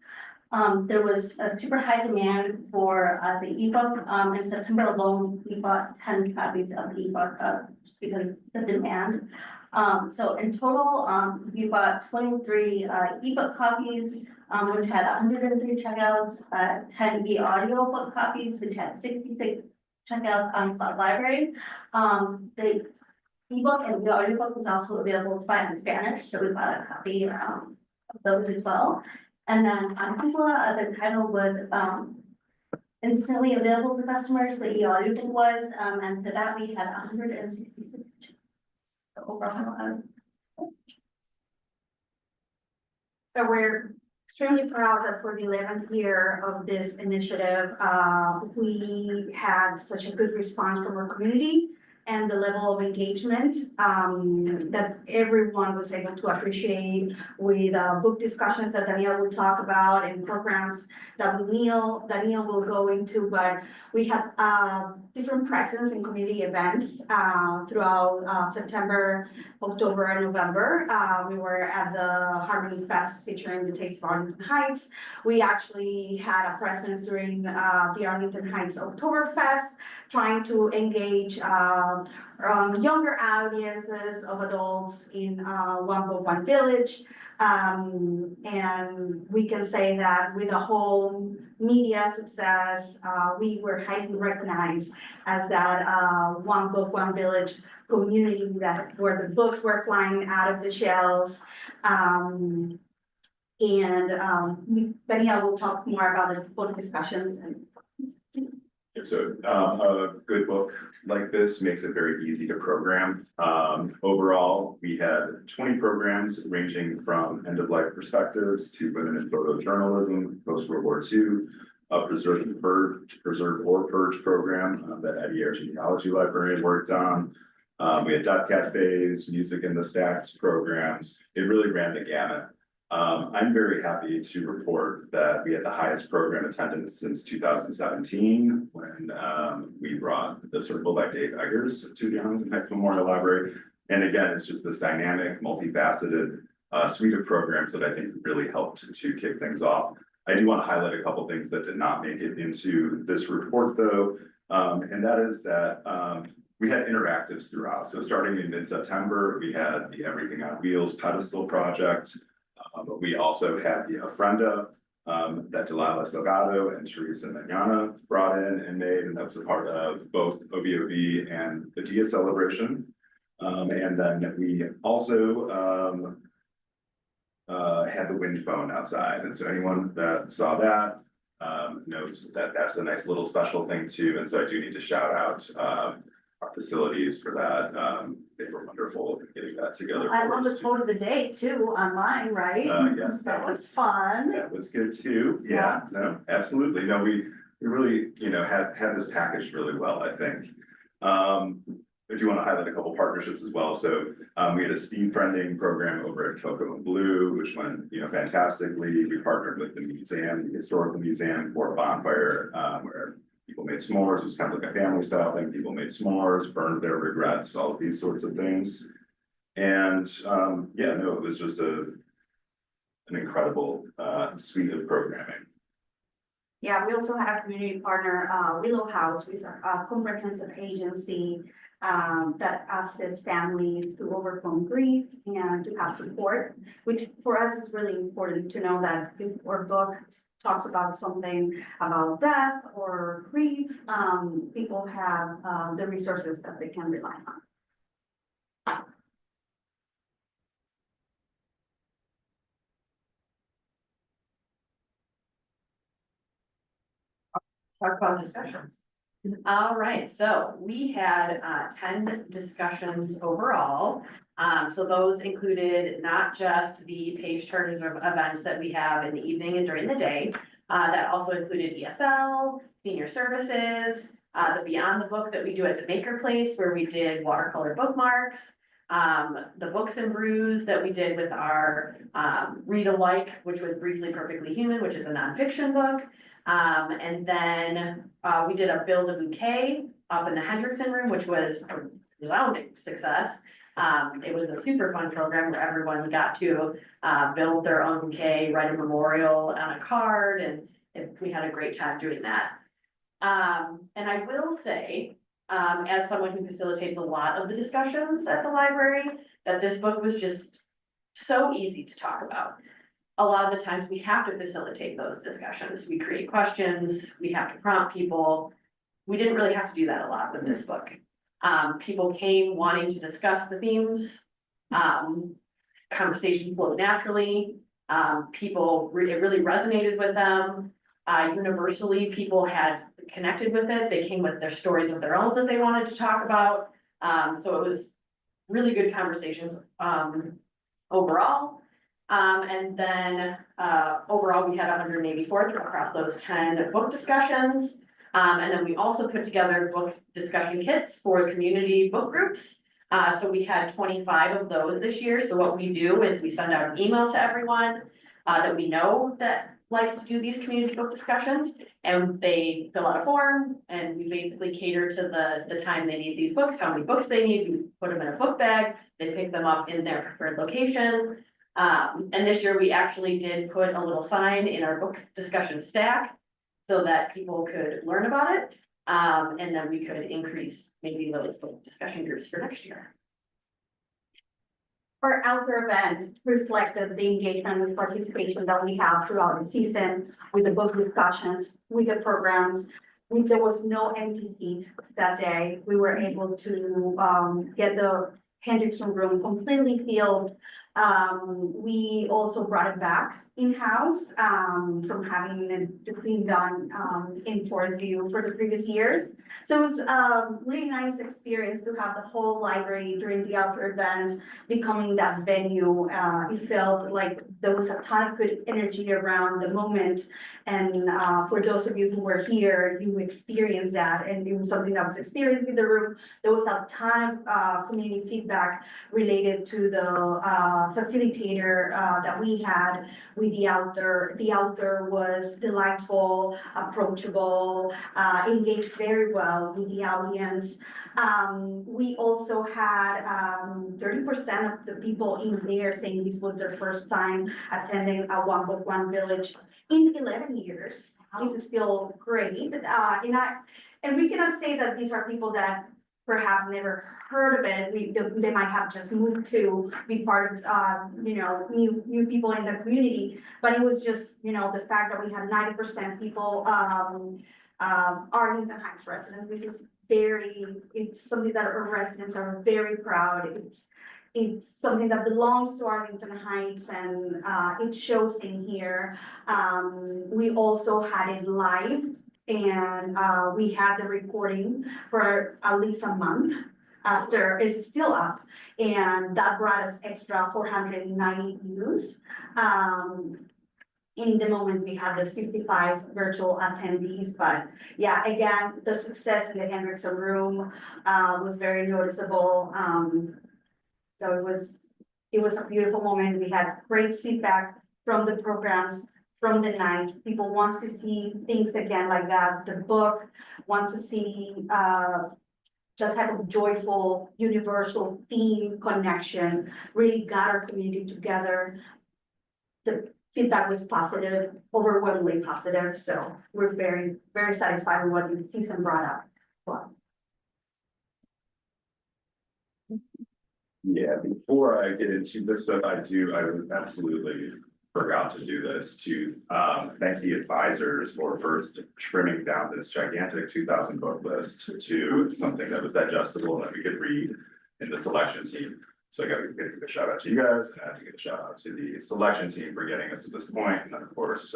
There was a super high demand for the ebook. In September alone, we bought 10 copies of the ebook just because of the demand. So in total, we bought 23 ebook copies, which had 103 checkouts, 10 e-audio book copies, which had 66 checkouts on Cloud Library. The ebook and the audiobook was also available to buy in Spanish, so we bought a copy of those as well. And then on Cupola, the title was instantly available to customers. The e-audiobook was, and for that we had 166 overall. So we're extremely proud that for the 11th year of this initiative, we had such a good response from our community. and the level of engagement that everyone was able to appreciate with book discussions that Danielle will talk about and programs that Danielle will go into, but we have different presence in community events throughout September, October, and November. We were at the Harmony Fest featuring the Taste of Arlington Heights. We actually had a presence during the Arlington Heights Oktoberfest, trying to engage younger audiences of adults in One Book, One Village. And we can say that with the whole media success, we were highly recognized as that One Book, One Village community that where the books were flying out of the shelves. Danielle will talk more about the book discussions and. So, a good book like this makes it very easy to program. Overall, we had 20 programs ranging from end-of-life perspectives to women in photojournalism, post-World War II, a preserve or purge program that Eddie Genealogy Library worked on. We had death cafes, music in the stacks programs. It really ran the gamut. I'm very happy to report that we had the highest program attendance since 2017 when we brought The Circle by Dave Eggers to the Arlington Heights Memorial Library. And again, it's just this dynamic, multifaceted suite of programs that I think really helped to kick things off. I do want to highlight a couple things that did not make it into this report though, and that is that we had interactives throughout. So starting in mid-September, we had the Everything on Wheels pedestal project. But we also had the Ofrenda that Delilah Salgado and Teresa Manana brought in and made, and that was a part of both OBOV and the Dia celebration. And then we also had the wind phone outside. And so anyone that saw that knows that that's a nice little special thing too. And so I do need to shout out our facilities for that. They were wonderful in getting that together. I love the quote of the day too, online, right? Yes, That was fun. that was good too. Yeah, no, absolutely. No, we really, had this packaged really well, I think. I do want to highlight a couple partnerships as well. So we had a speed friending program over at Cocoa and Blue, which went, fantastically. We partnered with the museum, the historical museum, for a bonfire where people made s'mores. It was kind of like a family style thing. People made s'mores, burned their regrets, all of these sorts of things. And it was just an incredible suite of programming. Yeah, we also had a community partner, Willow House, which is a comprehensive agency that assists families to overcome grief and to have support, which for us is really important to know that if our book talks about something about death or grief, people have the resources that they can rely on. Talk about discussions. All right, so we had 10 discussions overall. So those included not just the page turns of events that we have in the evening and during the day. That also included ESL, senior services, the Beyond the Book that we do at the Maker Place, where we did watercolor bookmarks, the Books and Brews that we did with our Read Alike, which was Briefly Perfectly Human, which is a nonfiction book. And then we did a Build a Bouquet up in the Hendrickson room, which was a resounding success. It was a super fun program where everyone got to build their own bouquet, write a memorial on a card, and we had a great time doing that. And I will say, as someone who facilitates a lot of the discussions at the library, that this book was just so easy to talk about. A lot of the times we have to facilitate those discussions. We create questions, we have to prompt people. We didn't really have to do that a lot with this book. People came wanting to discuss the themes. Conversation flowed naturally. It really resonated with them. Universally, people had connected with it. They came with their stories of their own that they wanted to talk about. So it was really good conversations overall. And then overall, we had 184 across those 10 book discussions. And then we also put together book discussion kits for community book groups. So we had 25 of those this year. So what we do is we send out an email to everyone that we know that likes to do these community book discussions. And they fill out a form and we basically cater to the time they need these books, how many books they need. We put them in a book bag. They pick them up in their preferred location. And this year we actually did put a little sign in our book discussion stack so that people could learn about it. And then we could increase maybe those book discussion groups for next year. Our outdoor event reflected the engagement and participation that we have throughout the season with the book discussions, with the programs. There was no empty seat that day. We were able to get the Hendrickson room completely filled. We also brought it back in-house from having it being done in Forest View for the previous years. So it was a really nice experience to have the whole library during the outdoor event becoming that venue. It felt like there was a ton of good energy around the moment. And for those of you who were here, you experienced that, and it was something that was experienced in the room. There was a ton of community feedback related to the facilitator that we had with the outdoor. The outdoor was delightful, approachable, engaged very well with the audience. We also had 30% of the people in there saying this was their first time attending a One Book, One Village in 11 years. This is still great. And we cannot say that these are people that perhaps never heard of it. They might have just moved to be part of, new people in the community. But it was just, the fact that we had 90% people Arlington Heights residents. This is it's something that our residents are very proud. It's something that belongs to Arlington Heights, and it shows in here. We also had it live, and we had the recording for at least a month after it's still up, and that brought us extra 490 views. In the moment we had the 55 virtual attendees, but yeah, again, the success in the Hendrickson room was very noticeable. So it was a beautiful moment. We had great feedback from the programs, from the night. People want to see things again like that. The book want to see that type of joyful, universal theme connection, really got our community together. The feedback was positive, overwhelmingly positive. So we're very, very satisfied with what the season brought up for us. Yeah, before I get into this stuff, I absolutely forgot to do this to thank the advisors for first trimming down this gigantic 2,000 book list to something that was digestible and that we could read in the selection team. So I got to give a shout out to you guys, and I have to give a shout out to the selection team for getting us to this point. And then of course,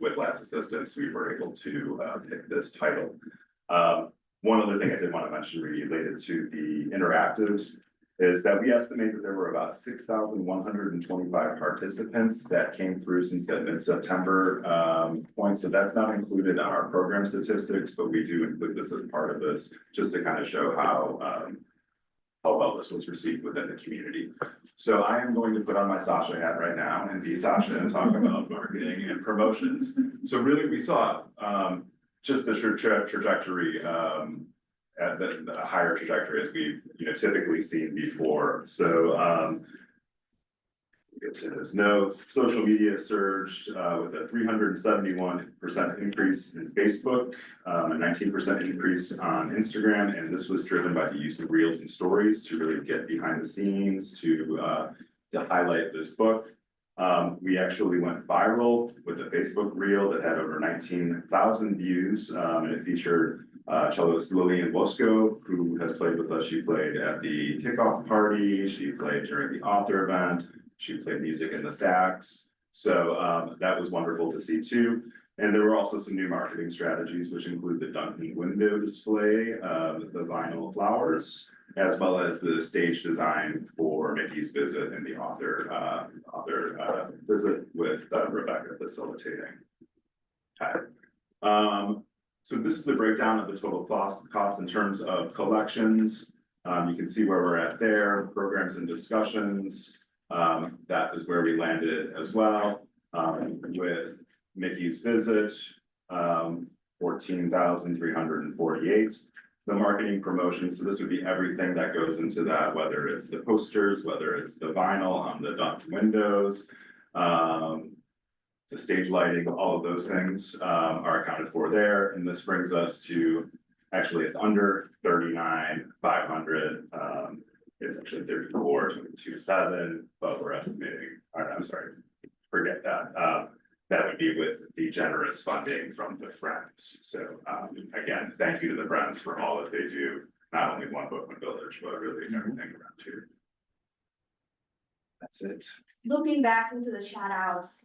with Lad's assistance, we were able to pick this title. One other thing I did want to mention related to the interactives is that we estimate that there were about 6,125 participants that came through since that mid-September point. So that's not included on our program statistics, but we do include this as part of this, just to kind of show how well this was received within the community. So I am going to put on my Sasha hat right now and be Sasha and talk about marketing and promotions. So really we saw just the trajectory at the higher trajectory as we've typically seen before. So get to those notes. Social media surged with a 371% increase in Facebook, a 19% increase on Instagram, and this was driven by the use of reels and stories to really get behind the scenes to highlight this book. We actually went viral with a Facebook reel that had over 19,000 views, and it featured cellist Lillian Bosco, who has played with us. She played at the kickoff party, she played during the author event, she played music in the stacks. So that was wonderful to see too. And there were also some new marketing strategies, which include the Duncan window display, the vinyl flowers, as well as the stage design for Mickey's visit and the author visit with Rebecca facilitating. Okay. So this is the breakdown of the total cost in terms of collections. You can see where we're at there, programs and discussions. That is where we landed as well, with Mickey's visit, 14,348. The marketing promotion, so this would be everything that goes into that, whether it's the posters, whether it's the vinyl on the docked windows, the stage lighting, all of those things are accounted for there. And this brings us to, actually, it's under 39,500. It's actually 34,227, but we're estimating, I'm sorry, forget that. That would be with the generous funding from the Friends. So again, thank you to the Friends for all that they do, not only One Book, One Village, but really everything around here. That's it. Looking back into the shout outs,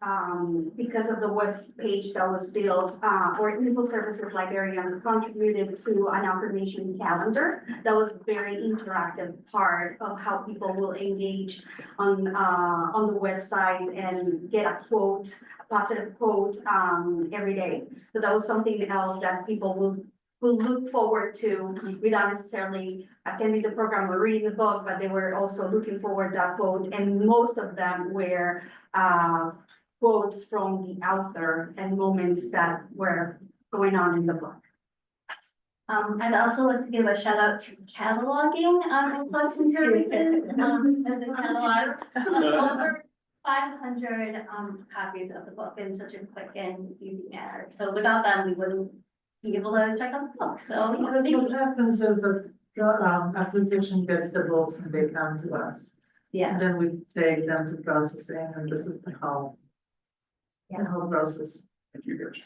because of the web page that was built, or Info Services Librarian contributed to an affirmation calendar. That was very interactive part of how people will engage on the website and get a quote, a positive quote, every day. So that was something else that people will look forward to without necessarily attending the program or reading the book, but they were also looking forward to that quote. And most of them were quotes from the author and moments that were going on in the book. I'd also like to give a shout out to cataloging and collection services, as a catalog. Over 500 copies of the book in such a quick and easy manner. So without that, we wouldn't be able to check out the book. So Because what happens is the acquisition gets the books and they come to us. yeah. And then we take them to processing, and this is the whole. The whole process. Thank you, Rich.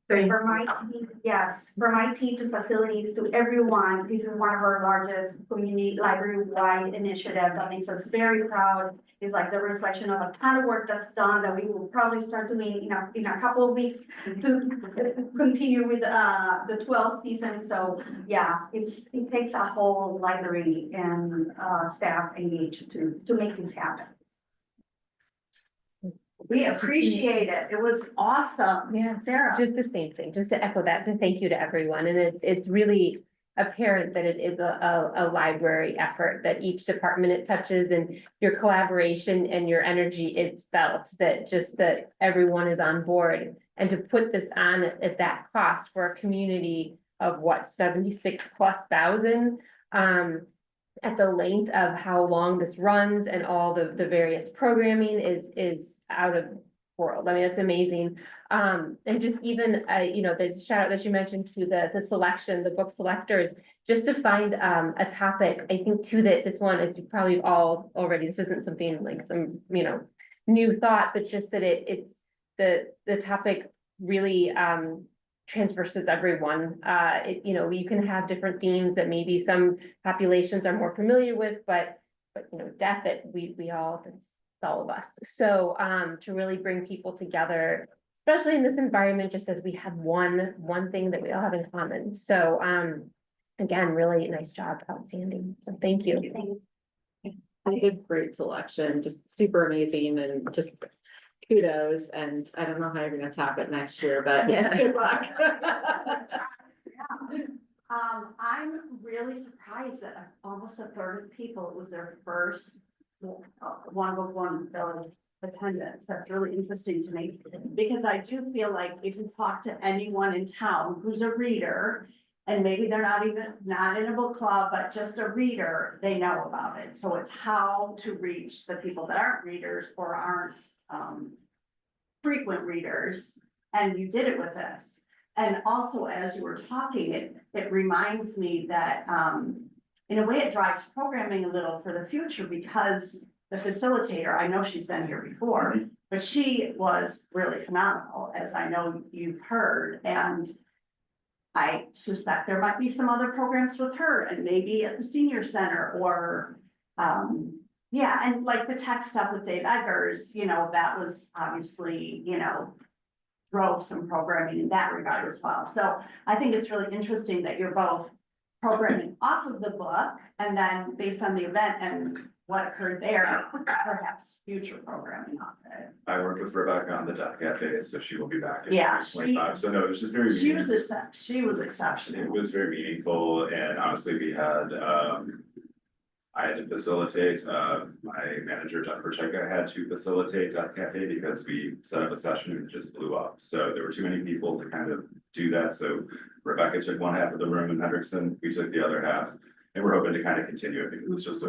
Thank For my team, yes, from IT to facilities to everyone, this is one of our largest community library-wide initiative that makes us very proud. It's like the reflection of a ton of work that's done that we will probably start doing in a couple of weeks to continue with the 12th season. So yeah, it takes a whole library and staff engaged to make this happen. We appreciate it. It was awesome. Yeah, Sarah. just the same thing, just to echo that, and thank you to everyone, and it's really apparent that it is a library effort, that each department it touches and your collaboration and your energy is felt, that everyone is on board. And to put this on at that cost for a community of what, 76,000+, at the length of how long this runs and all the various programming is out of world. I mean, it's amazing. And just even, the shout out that you mentioned to the selection, the book selectors, just to find a topic. I think too that this one is probably all already, this isn't something like some, new thought, but just that it's the topic really transverses everyone. You can have different themes that maybe some populations are more familiar with, but death, we all, it's all of us. So to really bring people together, especially in this environment, just as we have one thing that we all have in common. So again, really nice job, outstanding. So thank you. It's a great selection, just super amazing, and just kudos. And I don't know how you're gonna top it next year, but good luck. I'm really surprised that almost a third of people, it was their first One Book, One Village attendance. That's really interesting to me, because I do feel like if you talk to anyone in town who's a reader, and maybe they're not in a book club, but just a reader, they know about it. So it's how to reach the people that aren't readers or aren't frequent readers, and you did it with this. And also, as you were talking, it reminds me that in a way, it drives programming a little for the future, because the facilitator, I know she's been here before, but she was really phenomenal, as I know you've heard. And I suspect there might be some other programs with her, and maybe at the senior center, or and like the tech stuff with Dave Eggers, that was obviously, drove some programming in that regard as well. So I think it's really interesting that you're both programming off of the book, and then based on the event and what occurred there, perhaps future programming on it. I worked with Rebecca on the Deaf Cafe, so she will be back in Yeah, 2025. So no, it was just very. She was meaningful. she was It exceptional. was very meaningful, and honestly, we had, I had to facilitate, my manager, Jeff Percheka, had to facilitate Deaf Cafe because we set up a session and it just blew up. So there were too many people to kind of do that, so Rebecca took one half of the room in Hendrickson, we took the other half. And we're hoping to kind of continue it because it's just a,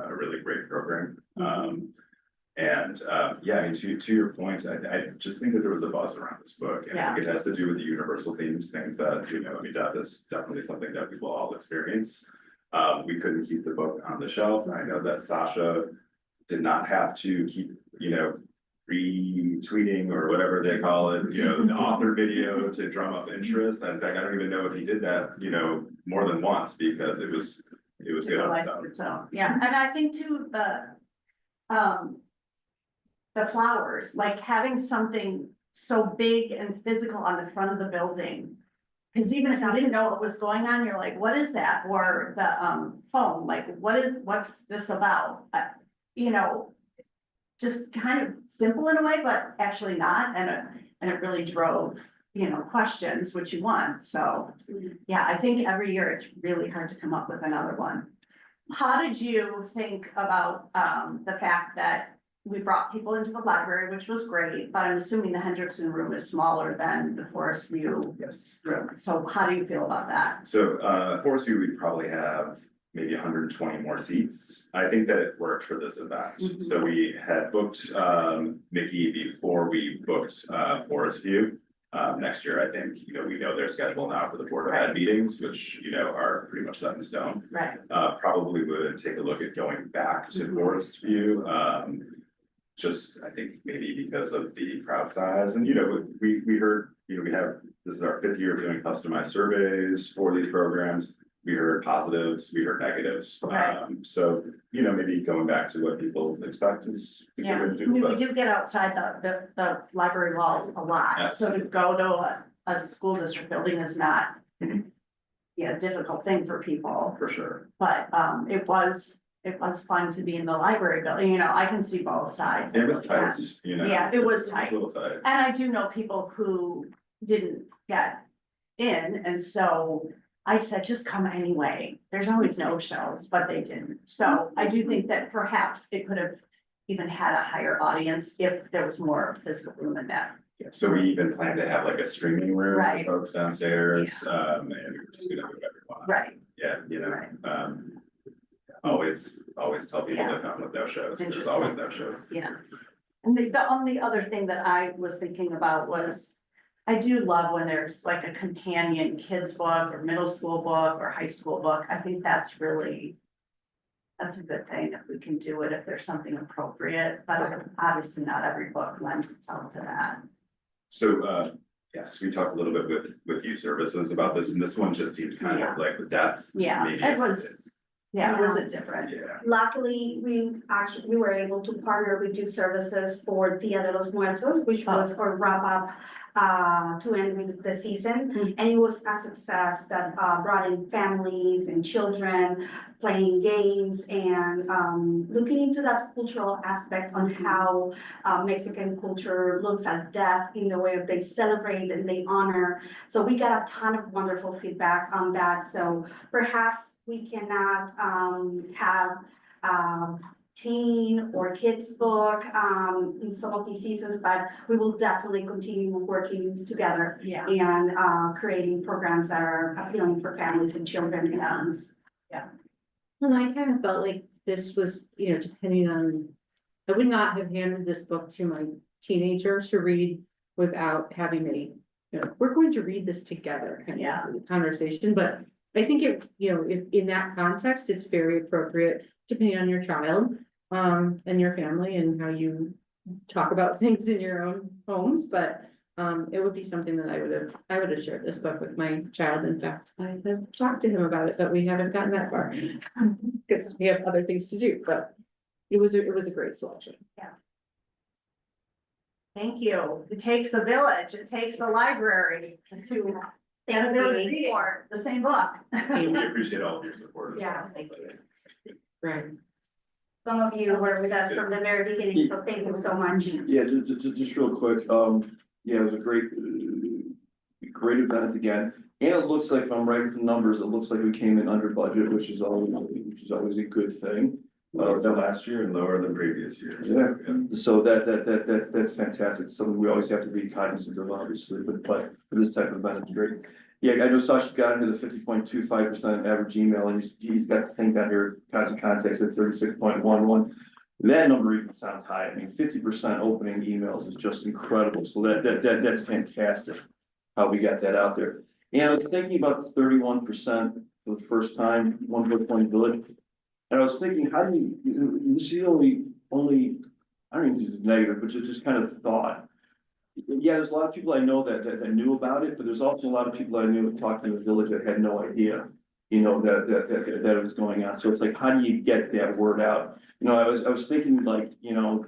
a really great program. Yeah, I mean, to your point, I just think that there was a buzz around this book. And I think it has to do with the universal themes, things that, I mean, death is definitely something that we will all experience. We couldn't keep the book on the shelf. I know that Sasha did not have to keep, retweeting or whatever they call it, the author video to drum up interest. In fact, I don't even know if he did that, more than once because it was good on its own. So, yeah, and I think too, the flowers, like having something so big and physical on the front of the building. Cause even if you didn't know what was going on, you're like, what is that? Or the phone, like, what's this about? Just kind of simple in a way, but actually not, and it really drove, questions, which you want, so. Yeah, I think every year it's really hard to come up with another one. How did you think about the fact that we brought people into the library, which was great, but I'm assuming the Hendrickson room is smaller than the Forest View Yes. room, so how do you feel about that? So, Forest View, we probably have maybe 120 more seats. I think that it worked for this event. Mhm. So we had booked, Mickey before we booked, Forest View. Next year, I think, we know their schedule now for the Board of Ed meetings, which, are pretty much set in stone. Right. Probably would take a look at going back to Mhm. Forest View. Just, I think maybe because of the crowd size and, we heard, this is our 5th year of doing customized surveys for these programs. We heard positives, we heard negatives. Right. So, maybe going back to what people expect is. a good Yeah, way to I do, mean, we but- do get outside the library walls a lot, Yes. so to go to a school district building is not. Mhm. Yeah, a difficult thing for people, For sure. but it was fun to be in the library building, I can see both sides. It was tight, Yeah, it was tight. a little tight. And I do know people who didn't get in, and so I said, just come anyway. There's always no shows, but they didn't. So I do think that perhaps it could have even had a higher audience if there was more physical room in that. So we even plan to have like a streaming room Right. for folks downstairs, and we're just gonna do whatever we want. Right. Yeah, Right. always tell people Yeah. to come with no shows, there's Interesting. always no shows. Yeah. And the only other thing that I was thinking about was, I do love when there's like a companion kids book or middle school book or high school book. I think that's really. That's a good thing if we can do it, if there's something appropriate, but obviously not every book lends itself to that. So, yes, we talked a little bit with youth services about this, and this one just seemed kind of like the depth. Yeah, Maybe it it's- was, it's- yeah, it was a different. Yeah, Luckily, we were able to partner with youth services for Dia de los Muertos, which was our wrap up to end with the season. And it was a success that brought in families and children playing games and looking into that cultural aspect on how Mexican culture looks at death in the way that they celebrate and they honor. So we got a ton of wonderful feedback on that. So perhaps we cannot have teen or kids book in some of these seasons, but we will definitely continue working together. Yeah. And creating programs that are appealing for families and children and yeah. And I kind of felt like this was, depending on, I would not have handed this book to my teenager to read without having we're going to read this together kind of conversation, but I think if in that context, it's very appropriate depending on your child, and your family and how you talk about things in your own homes, but it would be something that I would have shared this book with my child. In fact, I have talked to him about it, but we haven't gotten that far because we have other things to do, but it was a great selection. Thank you. It takes a village. It takes a library to Thank you for the same book. We appreciate all of your support. Yeah, thank you. Right. Some of you were with us from the very beginning, so thank you so much. Yeah, just real quick, yeah, it was a great event again. And it looks like, if I'm right with the numbers, it looks like we came in under budget, which is always a good thing. Than last year and lower than previous years. Yeah. So that's fantastic, something we always have to be cognizant of, obviously, but for this type of event, it's great. Yeah, I know Sasha got into the 50.25% average email, and he's got the thing down here, constant contacts at 36.11. That number even sounds high. I mean, 50% opening emails is just incredible, so that's fantastic how we got that out there. And I was thinking about the 31% for the first time, One Book One Village. And I was thinking, how do you, this is only, I don't think this is negative, but just kind of thought. Yeah, there's a lot of people I know that knew about it, but there's also a lot of people I knew talking to the village that had no idea, you know, that it was going on. So it's like, how do you get that word out? You know, I was thinking like, you know,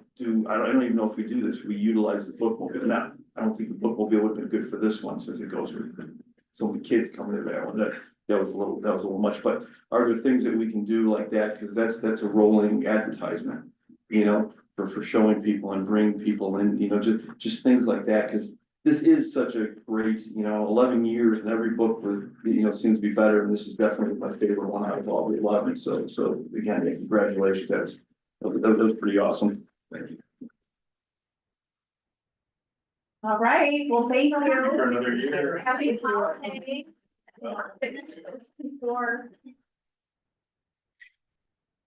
I don't even know if we do this, we utilize the bookmobile. Now, I don't think the bookmobile would have been good for this one, since it goes with so many kids coming to that one. That was a little much, but are there things that we can do like that? Because that's a rolling advertisement, you know, for showing people and bringing people in, you know, just things like that. Because this is such a great, you know, 11 years, and every book you know, seems to be better. And this is definitely my favorite one out of all the 11. So again, yeah, congratulations. That was pretty awesome. Thank you. All right, well, thank you. For another year. Happy holidays.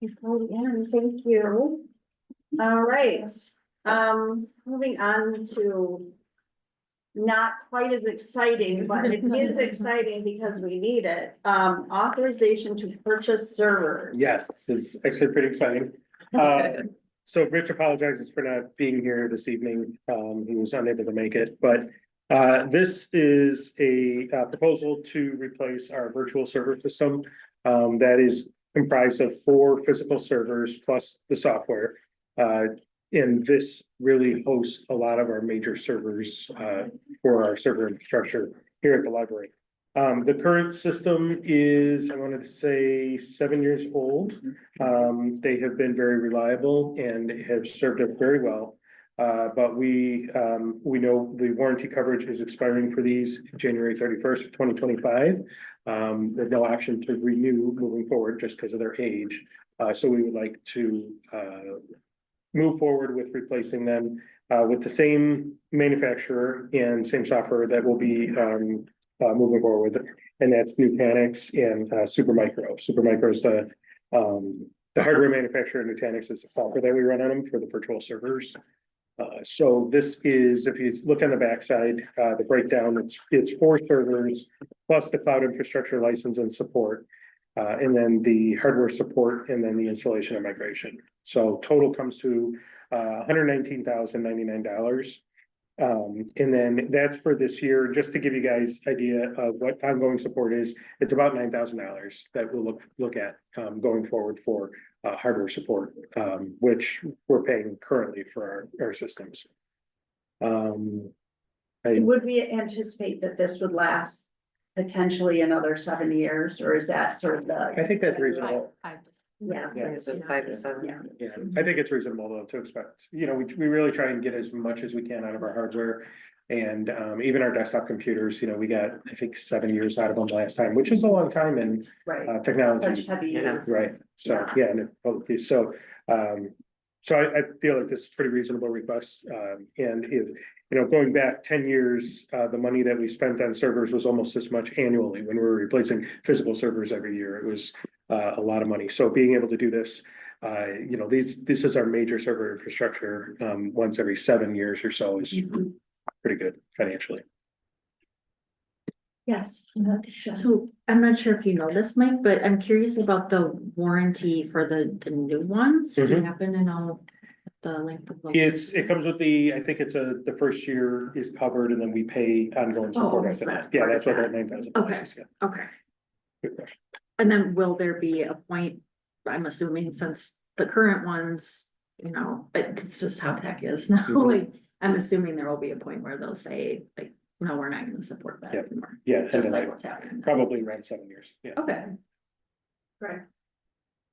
Before we end, thank you. All right, moving on to not quite as exciting, but it is exciting because we need it. Authorization to purchase servers. Yes, this is actually pretty exciting. So Rich apologizes for not being here this evening. He was unable to make it, but this is a proposal to replace our virtual server system. That is comprised of 4 physical servers plus the software. And this really hosts a lot of our major servers for our server infrastructure here at the library. The current system is, I wanted to say, 7 years old. They have been very reliable and have served us very well. But we know the warranty coverage is expiring for these January 31st of 2025. There's no option to renew moving forward just because of their age. So we would like to move forward with replacing them with the same manufacturer and same software that will be moving forward with, and that's Nutanix and Supermicro. Supermicro is the hardware manufacturer, and Nutanix is the software that we run on them for the virtual servers. So this is, if you look on the backside, the breakdown, it's 4 servers plus the cloud infrastructure license and support, and then the hardware support, and then the installation and migration. So total comes to $119,099. And then that's for this year. Just to give you guys idea of what ongoing support is, it's about $9,000 that we'll look at going forward for hardware support, which we're paying currently for our systems. Would we anticipate that this would last potentially another 7 years, or is that sort of the? I think that's reasonable. Yeah. Yeah. It says 5 to 7. Yeah, I think it's reasonable though to expect, you know, we really try and get as much as we can out of our hardware. And even our desktop computers, you know, we got, I think, 7 years out of them last time, which is a long time in Right. technology. Such heavy Yeah. use. Right, so, yeah, and so, so I feel like this is pretty reasonable request, and if, you know, going back 10 years, the money that we spent on servers was almost this much annually when we were replacing physical servers every year. It was a lot of money, so being able to do this, you know, this is our major server infrastructure, once every 7 years or so is pretty good financially. Yes. So I'm not sure if you know this, Mike, but I'm curious about the warranty for the new ones. Do you happen to know the length of the? It comes with the, I think it's the first year is covered and then we pay ongoing support okay, after so that. that's Yeah, part that's of what that that. 9,000. Okay. is, yeah. Okay, Good question. and then will there be a point, I'm assuming since the current ones, you know, it's just how tech is now, like, I'm assuming there will be a point where they'll say, like, no, we're not gonna support that Yeah. anymore, Yeah, and just then like what's happening. probably around 7 years, yeah. Okay.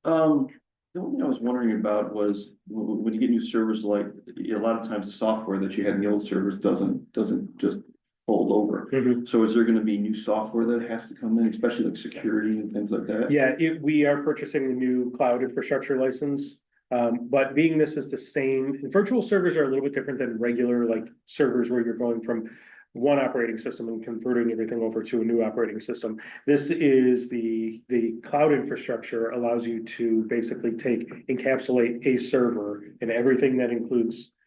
The only thing I was wondering about was when you get new servers, like a lot of times the software that you had in the old servers doesn't just fold over. Mhm. So is there gonna be new software that has to come in, especially like security and things like that? Yeah, we are purchasing the new cloud infrastructure license. But being this is the same, virtual servers are a little bit different than regular like servers where you're going from one operating system and converting everything over to a new operating system. This is the cloud infrastructure allows you to basically encapsulate a server and everything that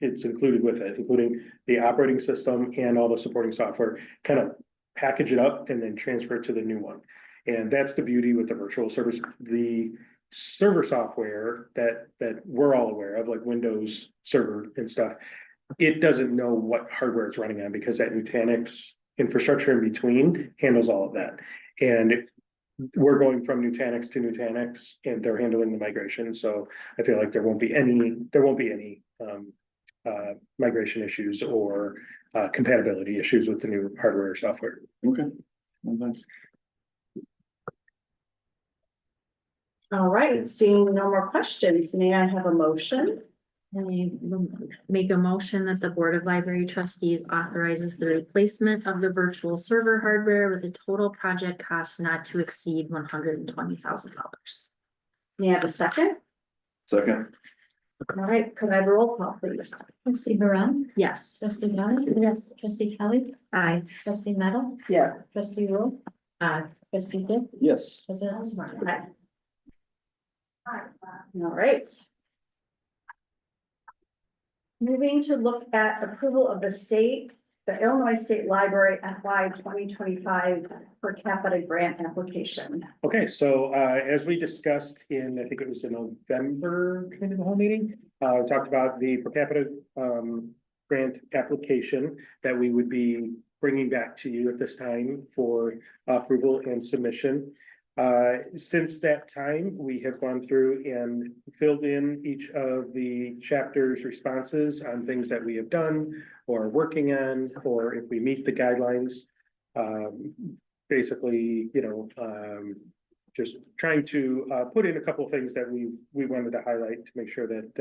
it's included with it, including the operating system and all the supporting software, kind of package it up and then transfer it to the new one. And that's the beauty with the virtual servers. The server software that we're all aware of, like Windows Server and stuff, it doesn't know what hardware it's running on because that Nutanix infrastructure in between handles all of that. And we're going from Nutanix to Nutanix and they're handling the migration. So I feel like there won't be any migration issues or compatibility issues with the new hardware or software. Okay. Well, thanks. All right, seeing no more questions, may I have a motion? I make a motion that the Board of Library Trustees authorizes the replacement of the virtual server hardware with a total project cost not to exceed $120,000. May I have a second? Second, All right, could I have a roll call, please? Trustee Barone, Yes. trustee Young. Yes. Trustee Kelly, Aye. trustee Meadow, Yes. trustee Rule. Trustee Zip, yes. president Osborne. Aye. All right. Moving to look at approval of the Illinois State Library FY 2025 per capita grant application. Okay, so as we discussed in, I think it was in November, kind of the whole meeting, we talked about the per capita grant application that we would be bringing back to you at this time for approval and submission. Since that time, we have gone through and filled in each of the chapter's responses on things that we have done or working on, or if we meet the guidelines. Basically, just trying to put in a couple of things that we wanted to highlight to make sure that,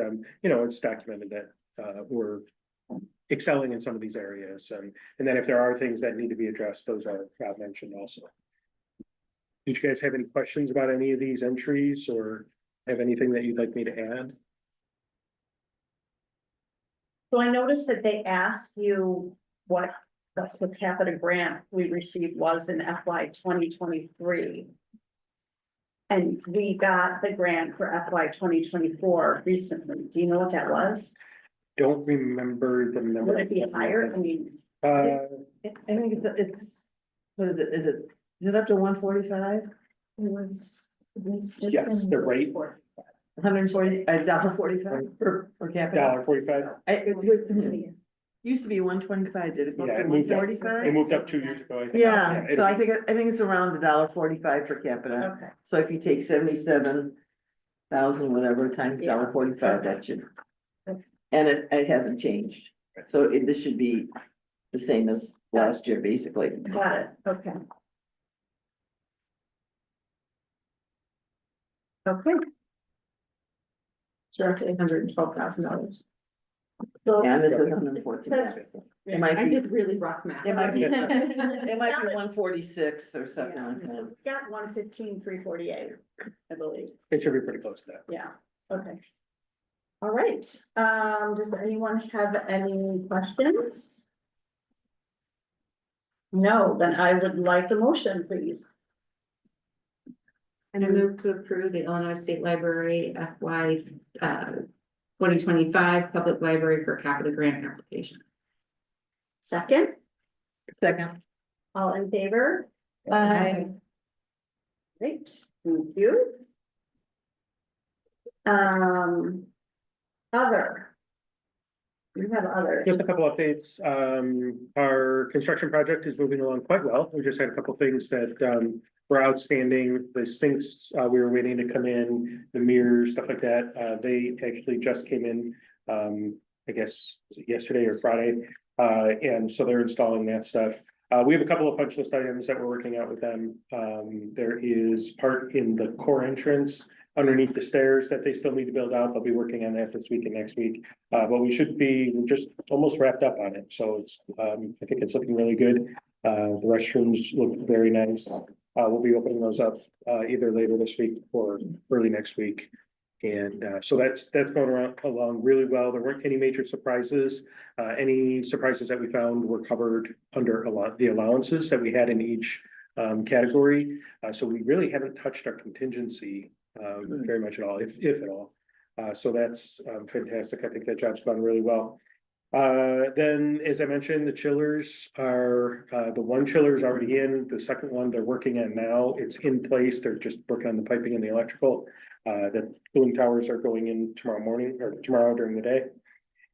it's documented that we're excelling in some of these areas. And then if there are things that need to be addressed, those are mentioned also. Did you guys have any questions about any of these entries or have anything that you'd like me to add? So I noticed that they asked you what the per capita grant we received was in FY 2023. And we got the grant for FY 2024 recently. Do you know what that was? Don't remember the number. Would it be higher? I mean, I think it's, what is it? Is it up to 145? It was just. Yes, the rate. 140, $1.45 per capita. $1.45. It used to be 125, did it go Yeah, up it to moved up. 145? It moved up 2 years ago. I think. Yeah, it'll so I be- think it's around $1.45 per capita. okay. So if you take 77,000, whatever, times Yeah. $1.45, that should. And it hasn't changed, so this should be the same as last year, basically. Got it, okay. Okay. It's roughly $112,000. So- And this is 114. It might I be, did really rough math. it might be 146 or something like that. Got 115,348, I believe. It should be pretty close to that. Yeah, okay. All right, does anyone have any questions? No, then I would like a motion, please. And I move to approve the Illinois State Library FY 2025 Public Library per capita grant application. Second, Second. all in favor? Aye. Great, thank you. Other. You have other. Just a couple updates. Our construction project is moving along quite well. We just had a couple things that were outstanding. The sinks, we were waiting to come in, the mirrors, stuff like that. They actually just came in, I guess, was it yesterday or Friday. And so they're installing that stuff. We have a couple of punch list items that we're working out with them. There is part in the core entrance underneath the stairs that they still need to build out. They'll be working on that this week and next week. But we should be just almost wrapped up on it. So it's, I think it's looking really good. The restrooms look very nice. We'll be opening those up, either later this week or early next week. And so that's going along really well. There weren't any major surprises. Any surprises that we found were covered under the allowances that we had in each category. So we really haven't touched our contingency very much at all, if at all. So that's fantastic. I think that job's gone really well. Then, as I mentioned, the chillers are, the one chiller is already in, the second one they're working on now, it's in place, they're just working on the piping and the electrical. The cooling towers are going in tomorrow morning or tomorrow during the day.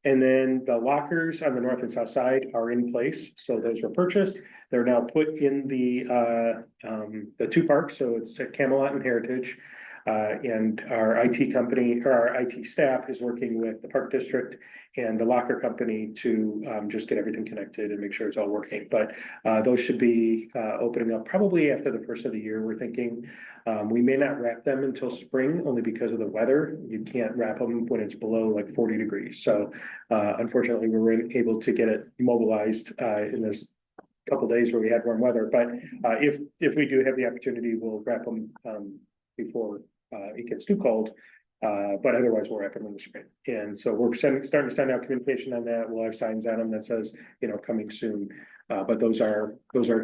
And then the lockers on the north and south side are in place, so those were purchased. They're now put in the two parks, so it's at Camelot and Heritage. And our IT company, or our IT staff is working with the park district and the locker company to just get everything connected and make sure it's all working. But those should be opening up probably after the first of the year, we're thinking. We may not wrap them until spring, only because of the weather. You can't wrap them when it's below like 40 degrees. So unfortunately, we were able to get it mobilized in this couple days where we had warm weather. But if we do have the opportunity, we'll wrap them before it gets too cold. But otherwise we'll wrap them in the spring. And so we're starting to send out communication on that. We'll have signs on them that says, coming soon. But those are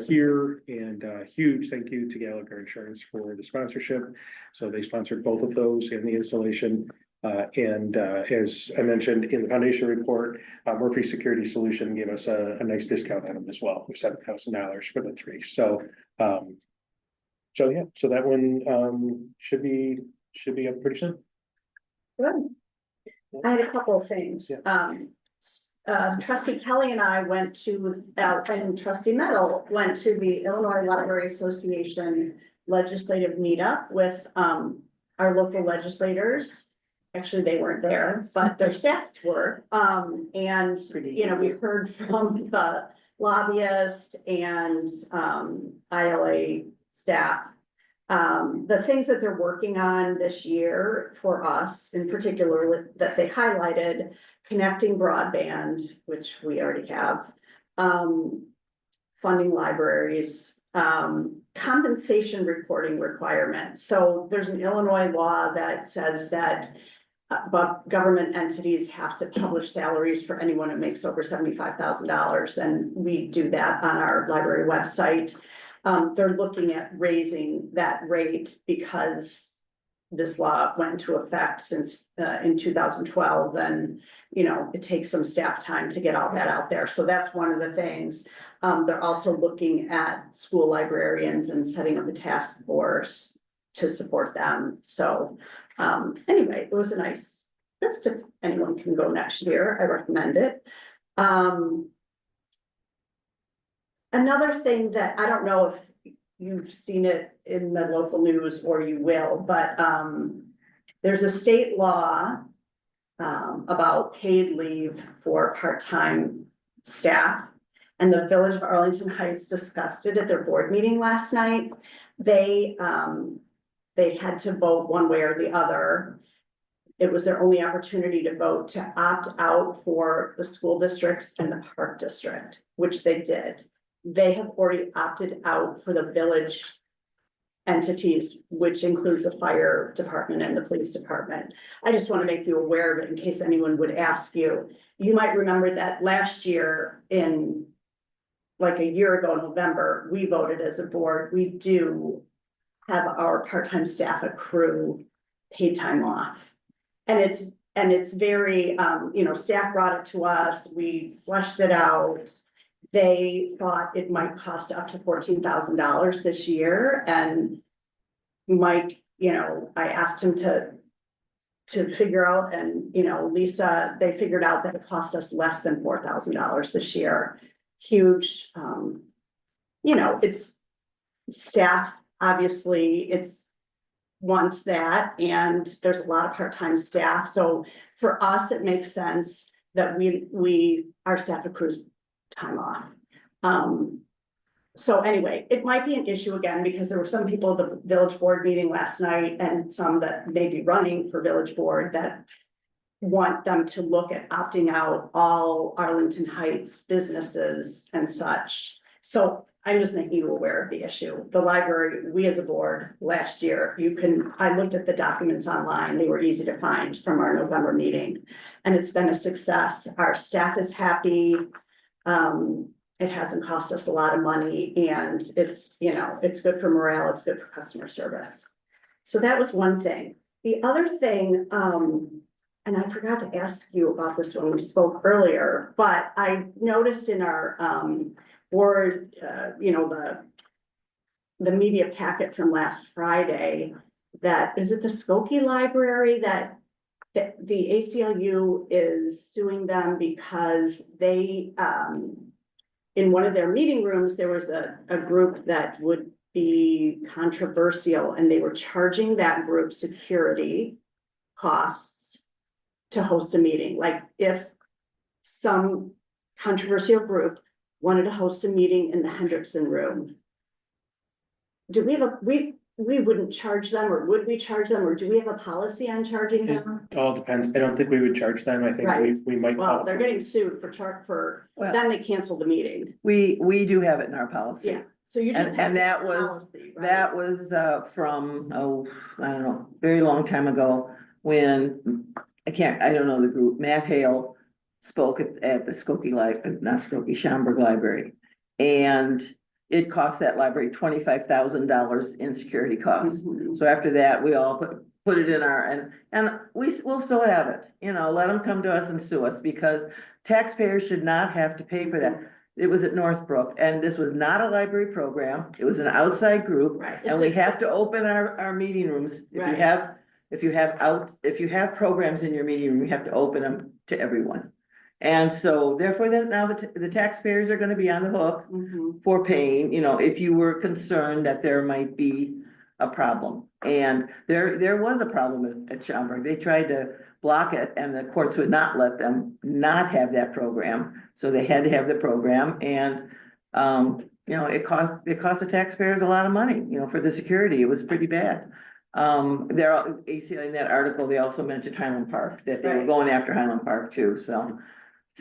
here, and huge thank you to Gallagher Insurance for the sponsorship. So they sponsored both of those and the installation. And as I mentioned in the foundation report, Murphy Security Solution gave us a nice discount on them as well, for $7,000 for the three. So yeah, so that one should be up pretty soon. Good. I had a couple of things. Trustee Kelly and I went to, and Trustee Meadow went to the Illinois Library Association legislative meetup with our local legislators. Actually, they weren't there, but their staffs were. And we heard from the lobbyist and ILA staff. The things that they're working on this year for us in particular that they highlighted, connecting broadband, which we already have, funding libraries, compensation reporting requirements. So there's an Illinois law that says that government entities have to publish salaries for anyone who makes over $75,000, and we do that on our library website. They're looking at raising that rate because this law went into effect since in 2012, and it takes some staff time to get all that out there. So that's one of the things. They're also looking at school librarians and setting up a task force to support them. So anyway, it was a nice, just if anyone can go next year, I recommend it. Another thing that I don't know if you've seen it in the local news or you will, but there's a state law about paid leave for part-time staff. And the Village of Arlington Heights discussed it at their board meeting last night. They had to vote one way or the other. It was their only opportunity to vote to opt out for the school districts and the park district, which they did. They have already opted out for the village entities, which includes the fire department and the police department. I just want to make you aware of it in case anyone would ask you. You might remember that last year in like a year ago, November, we voted as a board, we do have our part-time staff accrue paid time off. And it's very, staff brought it to us, we fleshed it out. They thought it might cost up to $14,000 this year, and Mike, I asked him to figure out, and Lisa, they figured out that it cost us less than $4,000 this year. Huge, it's staff, obviously, it's wants that, and there's a lot of part-time staff. So for us, it makes sense that our staff accrues time off. So anyway, it might be an issue again, because there were some people at the village board meeting last night and some that may be running for village board that want them to look at opting out all Arlington Heights businesses and such. So I'm just making you aware of the issue. The library, we as a board, last year, I looked at the documents online, they were easy to find from our November meeting. And it's been a success. Our staff is happy. It hasn't cost us a lot of money, and it's, you know, it's good for morale, it's good for customer service. So that was one thing. The other thing, and I forgot to ask you about this when we spoke earlier, but I noticed in our board, you know, the media packet from last Friday, that, is it the Skokie Library that the ACLU is suing them because they, in one of their meeting rooms, there was a group that would be controversial, and they were charging that group security costs to host a meeting. Like if some controversial group wanted to host a meeting in the Hendrickson room, do we have we wouldn't charge them, or would we charge them, or do we have a policy on charging them? It all depends. I don't think we would charge them. I think Right. we might. Well, they're getting sued Well- then they cancel the meeting. We do have it in our policy. Yeah, so you just And- have. and to that have was- policy, right? That was from, I don't know, very long time ago, when, I don't know the group, Matt Hale spoke at the Schaumburg Library. And it cost that library $25,000 in security costs. Mhm. So after that, we all put it in and we'll still have it, you know, let them come to us and sue us, because taxpayers should not have to pay for that. It was at Northbrook, and this was not a library program, it was an outside group. Right. And we have to open our meeting rooms, Right. if you have programs in your meeting room, you have to open them to everyone. And so therefore, then now the taxpayers are gonna be on the hook Mhm. for paying, you know, if you were concerned that there might be a problem. And there was a problem at Schaumburg. They tried to block it, and the courts would not let them not have that program. So they had to have the program, and, you know, it cost the taxpayers a lot of money, you know, for the security. It was pretty bad. ACL, in that article, they also mentioned Highland Park, that they were Right. going after Highland Park too, so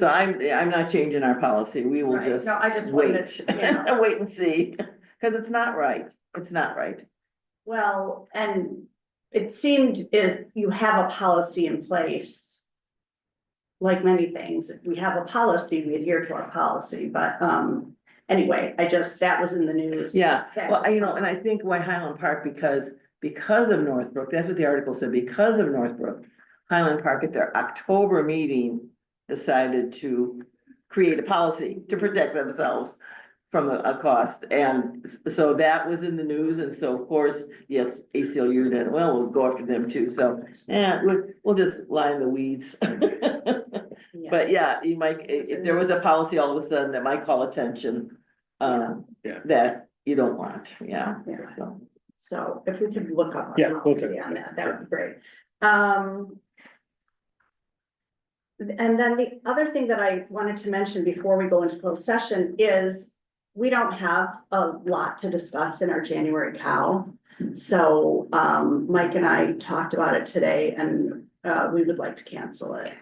I'm not changing our policy. We will Right. just No, I just wanted wait, to, you know. wait and see, because it's not right. It's not right. Well, and it seemed if you have a policy in place, like many things, if we have a policy, we adhere to our policy, but, anyway, that was in the news. Yeah, Okay. well, you know, and I think why Highland Park, because of Northbrook, that's what the article said, because of Northbrook. Highland Park at their October meeting decided to create a policy to protect themselves from a cost, and so that was in the news, and so of course, yes, ACLU did, well, we'll go after them too, so, yeah, we'll just lie in the weeds. Yeah. But yeah, you might, if there was a policy all of a sudden that might call attention, Yeah. that you don't want, yeah. Yeah. So. So if we could look up. a Yeah, we'll policy do. on that, that would be great. And then the other thing that I wanted to mention before we go into closed session is we don't have a lot to discuss in our January cow. So, Mike and I talked about it today, and, we would like to cancel it.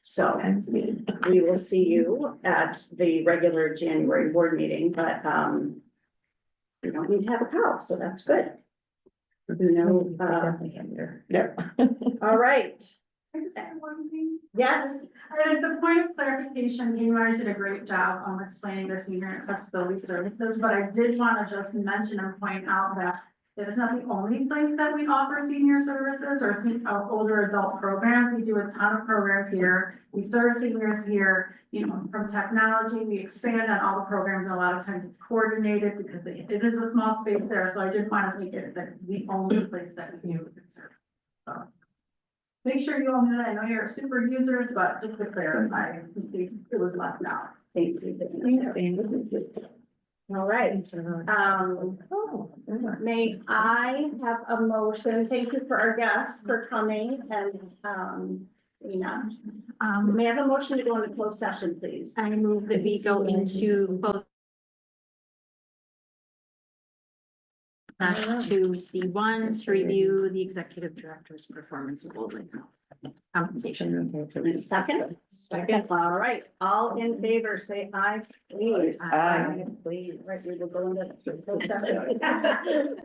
So we will see you at the regular January board meeting, but, we don't need to have a cow, so that's good. No, Yeah. all right. I just have one thing. Yes, And it's a point of clarification, you guys did a great job on explaining the senior accessibility services, but I did want to just mention and point out that it is not the only place that we offer senior services or older adult programs. We do a ton of programs here. We serve seniors here, you know, from technology. We expand on all the programs, and a lot of times it's coordinated because it is a small space there. So I did want to make it the only place that we do serve. So make sure you all know that. I know you're super users, but just to clarify, it was left out. thank you. All right, may I have a motion? Thank you for our guests for coming and, May I have a motion to go into closed session, please? I move that we go into close. To C1 to review the executive director's performance of compensation. Second, all right, all in favor, say aye, please. Aye. Please, right, we will go into closed session.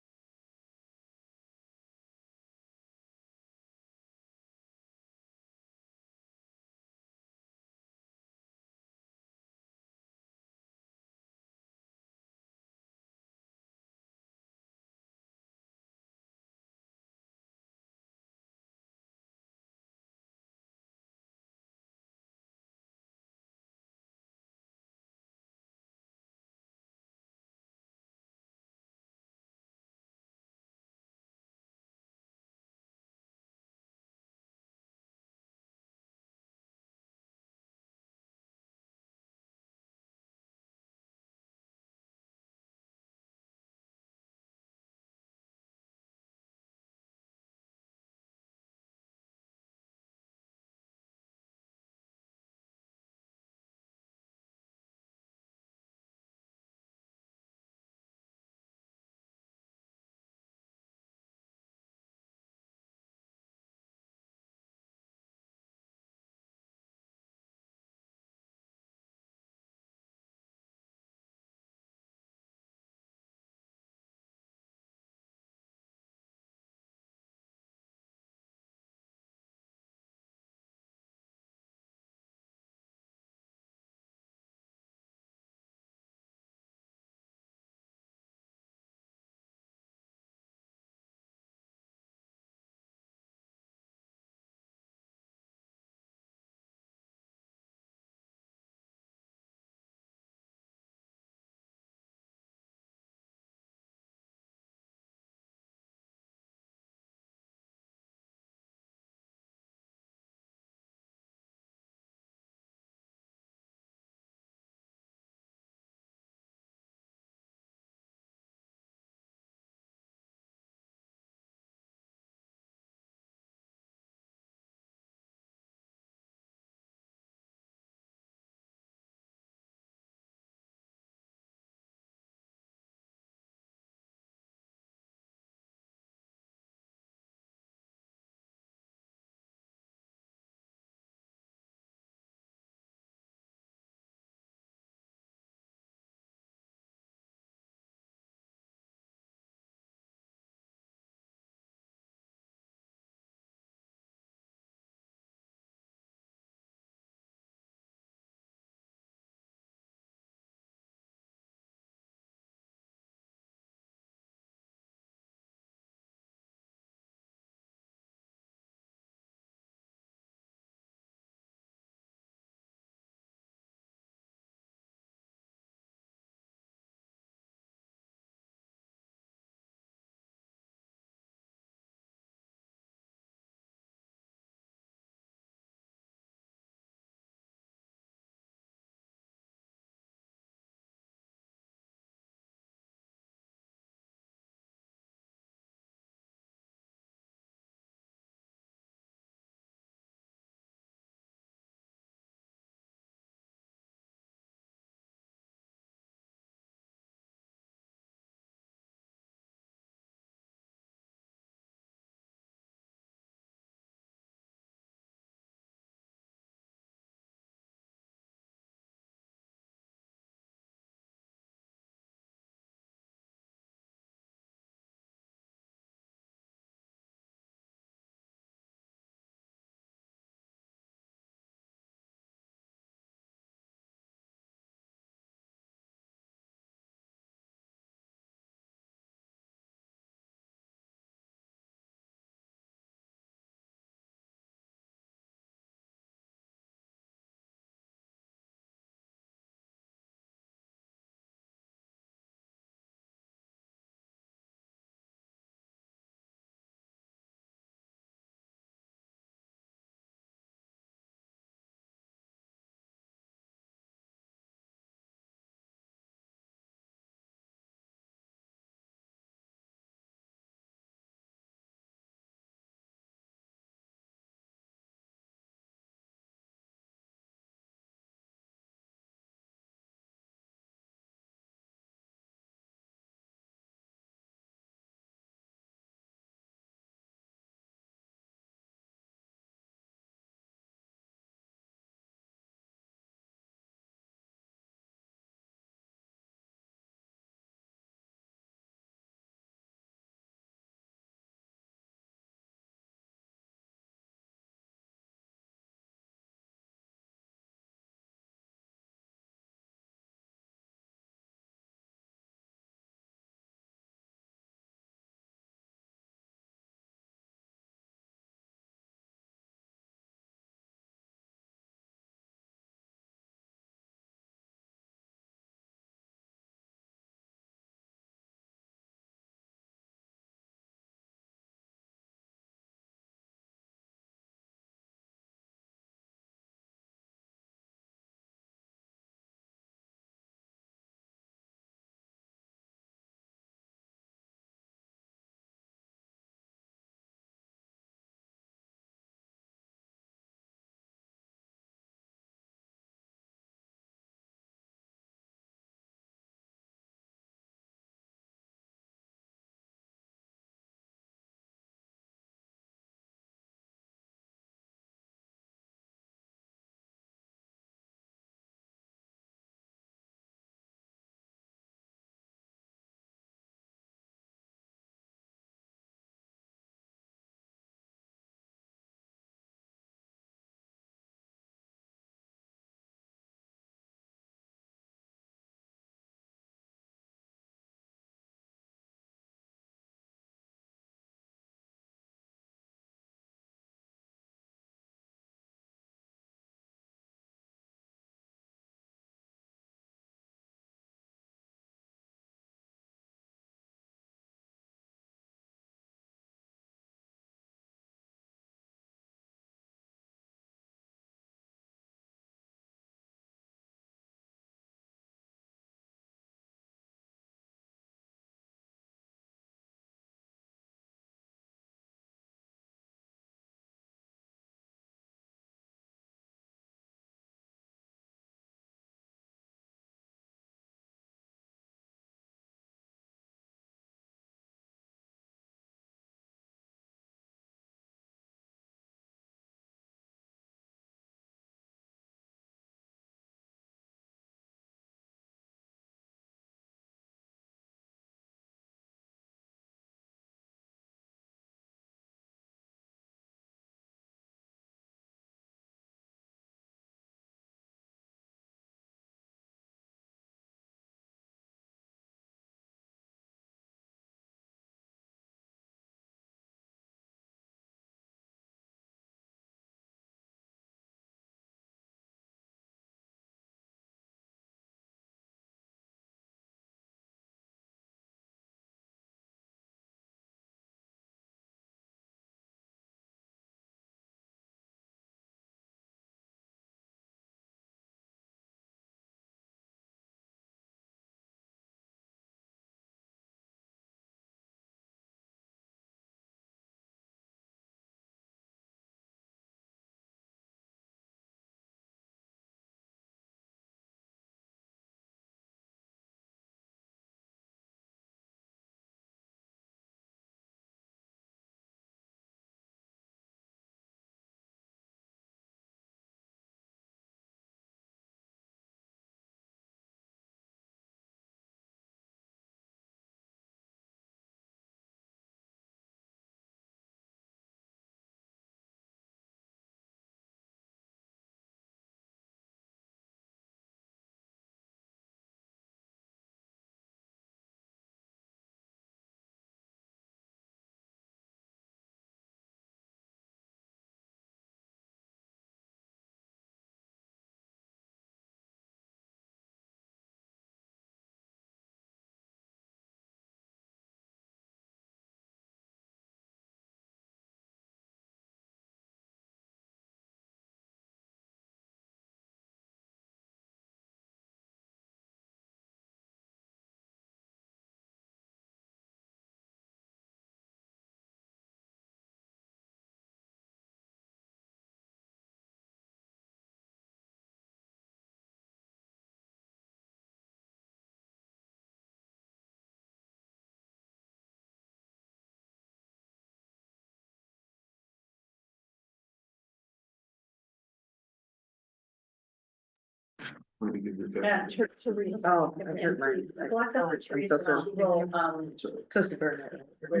Yeah, Teresa. Oh, I heard mine. Select out Teresa, So sorry. she will, Close to burn. we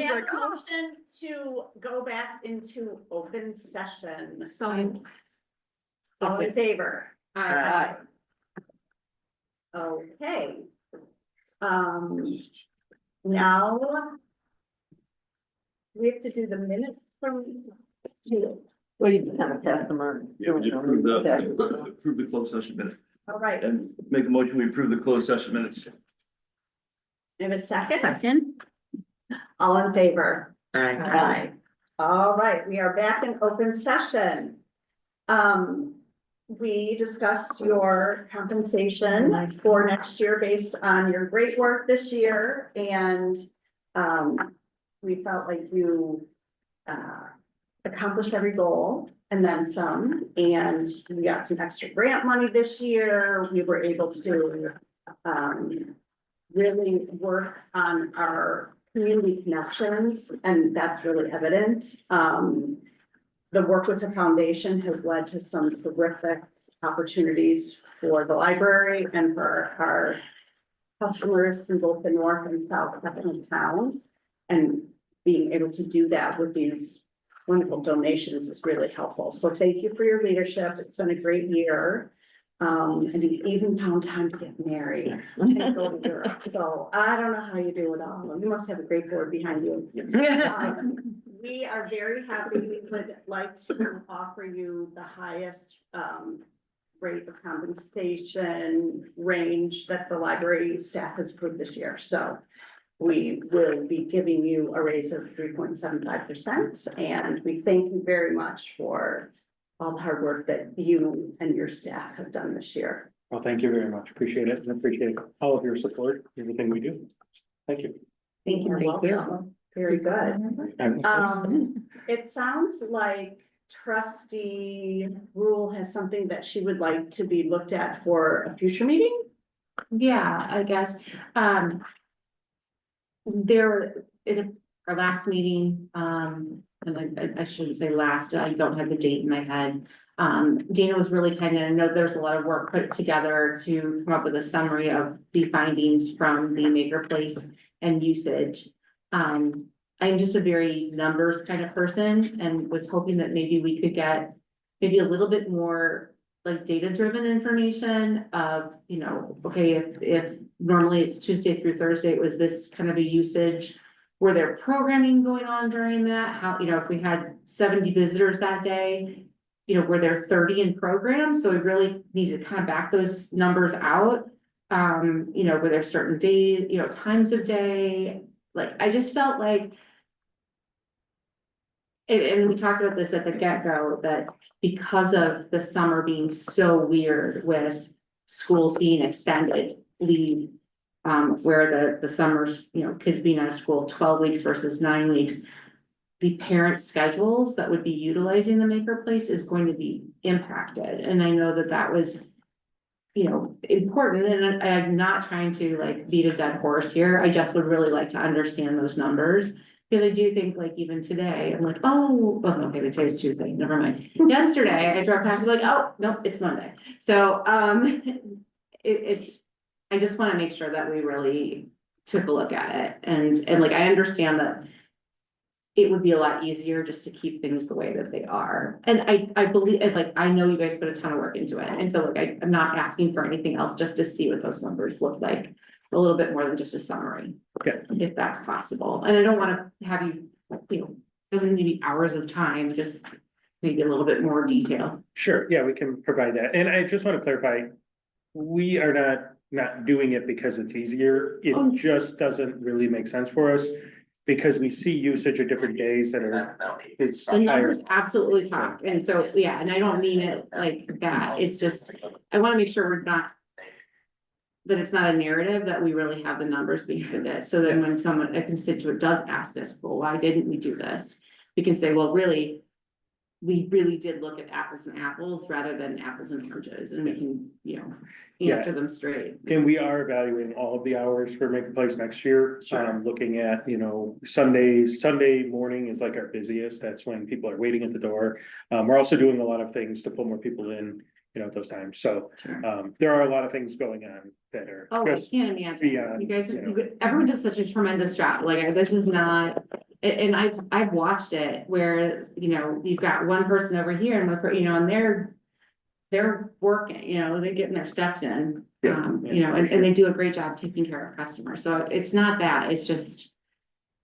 have a motion to go back into open session. So All in favor? Aye. Okay. Now. We have to do the minutes from. Well, you kind of pass them on. Yeah, we just approve the closed session minutes All right, and make a motion, we approve the closed session minutes. in a second, second, all in favor? Aye. Aye. All right, we are back in open session. We discussed your compensation for next year based on your great work this year and, we felt like you, accomplished every goal and then some, and we got some extra grant money this year. We were able to, really work on our community connections, and that's really evident. The work with the foundation has led to some terrific opportunities for the library and for our customers from both the north and south section of town. And being able to do that with these wonderful donations is really helpful. So thank you for your leadership. It's been a great year. And you even found time to get married and go to Europe. So I don't know how you do it all. You must have a great board behind you. We are very happy. We would like to offer you the highest rate of compensation range that the library staff has approved this year. So we will be giving you a raise of 3.75%. And we thank you very much for all the hard work that you and your staff have done this year. Well, thank you very much. Appreciate it and appreciate all of your support, everything we do. Thank you. Thank you. Thank you. Very good. And It sounds like trustee Rule has something that she would like to be looked at for a future meeting. Yeah, I guess, there, in our last meeting, and I shouldn't say last, I don't have the date in my head. Dana was really kind of, I know there's a lot of work put together to come up with a summary of the findings from the Maker Place and usage. I'm just a very numbers kind of person and was hoping that maybe we could get maybe a little bit more like data-driven information of, you know, okay, if normally it's Tuesday through Thursday, it was this kind of a usage. Were there programming going on during that? How, you know, if we had 70 visitors that day, you know, were there 30 in programs? So we really need to kind of back those numbers out. You know, were there certain days, you know, times of day? Like, I just felt like, and we talked about this at the get-go, that because of the summer being so weird with schools being extended leave, where the summers, you know, kids being out of school 12 weeks versus 9 weeks, the parent schedules that would be utilizing the Maker Place is going to be impacted. And I know that that was, you know, important, and I'm not trying to like beat a dead horse here. I just would really like to understand those numbers. Because I do think like even today, I'm like, oh, well, okay, today's Tuesday, never mind. Yesterday, I drove past, I'm like, oh, no, it's Monday. So, I just want to make sure that we really took a look at it. And like, I understand that it would be a lot easier just to keep things the way that they are. And I believe, and like, I know you guys put a ton of work into it. And so like, I'm not asking for anything else, just to see what those numbers look like. A little bit more than just a summary, if that's possible. And I don't want to have you, you know, doesn't need to be hours of time, just maybe a little bit more detail. sure, yeah, we can provide that. And I just want to clarify, we are not doing it because it's easier. It just doesn't really make sense for us because we see usage of different days that are, it's The higher. numbers absolutely talk. And so, yeah, and I don't mean it like that. It's just, I want to make sure we're not, that it's not a narrative, that we really have the numbers behind it. So that when a constituent does ask us, well, why didn't we do this? We can say, well, really, we really did look at apples and apples rather than apples and oranges, and we can, Yeah. answer them straight. And we are evaluating all of the hours for Make a Place next year. Sure. Looking at, Sunday morning is like our busiest. That's when people are waiting at the door. We're also doing a lot of things to pull more people in, at those times. So, Sure. there are a lot of things going on that are Oh, I just, can't imagine. beyond, You guys, you know. everyone does such a tremendous job. Like, this is not, and I've watched it where, you've got one person over here and and they're working, they're getting their steps in. Yeah, And they do a great job taking care of customers. So it's not that, it's just,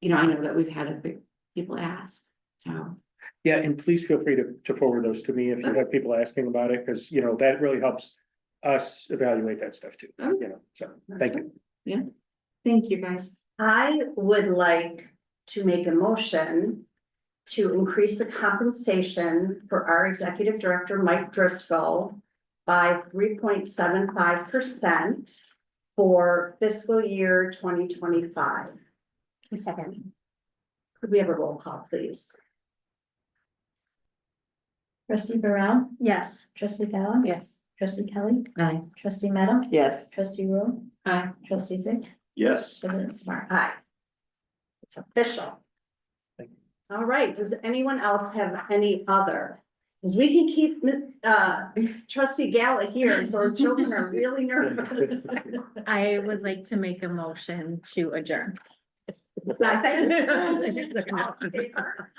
I know that we've had people ask, so. yeah, and please feel free to forward those to me if you have people asking about it, because, that really helps us evaluate that stuff too, so, thank you. Thank you, guys. I would like to make a motion to increase the compensation for our executive director, Mike Driscoll, by 3.75% for fiscal year 2025. Second. Could we have a roll call, please? Trustee Burrell, Yes. trustee Fallon, Yes. trustee Kelly, Aye. trustee Meadow, Yes. trustee Rule, Aye. trustee Zig, Yes. president Smart. Aye. It's official. Thank you. All right, does anyone else have any other? Because we can keep trustee Gala here, so our children are really nervous. I would like to make a motion to adjourn. All in favor?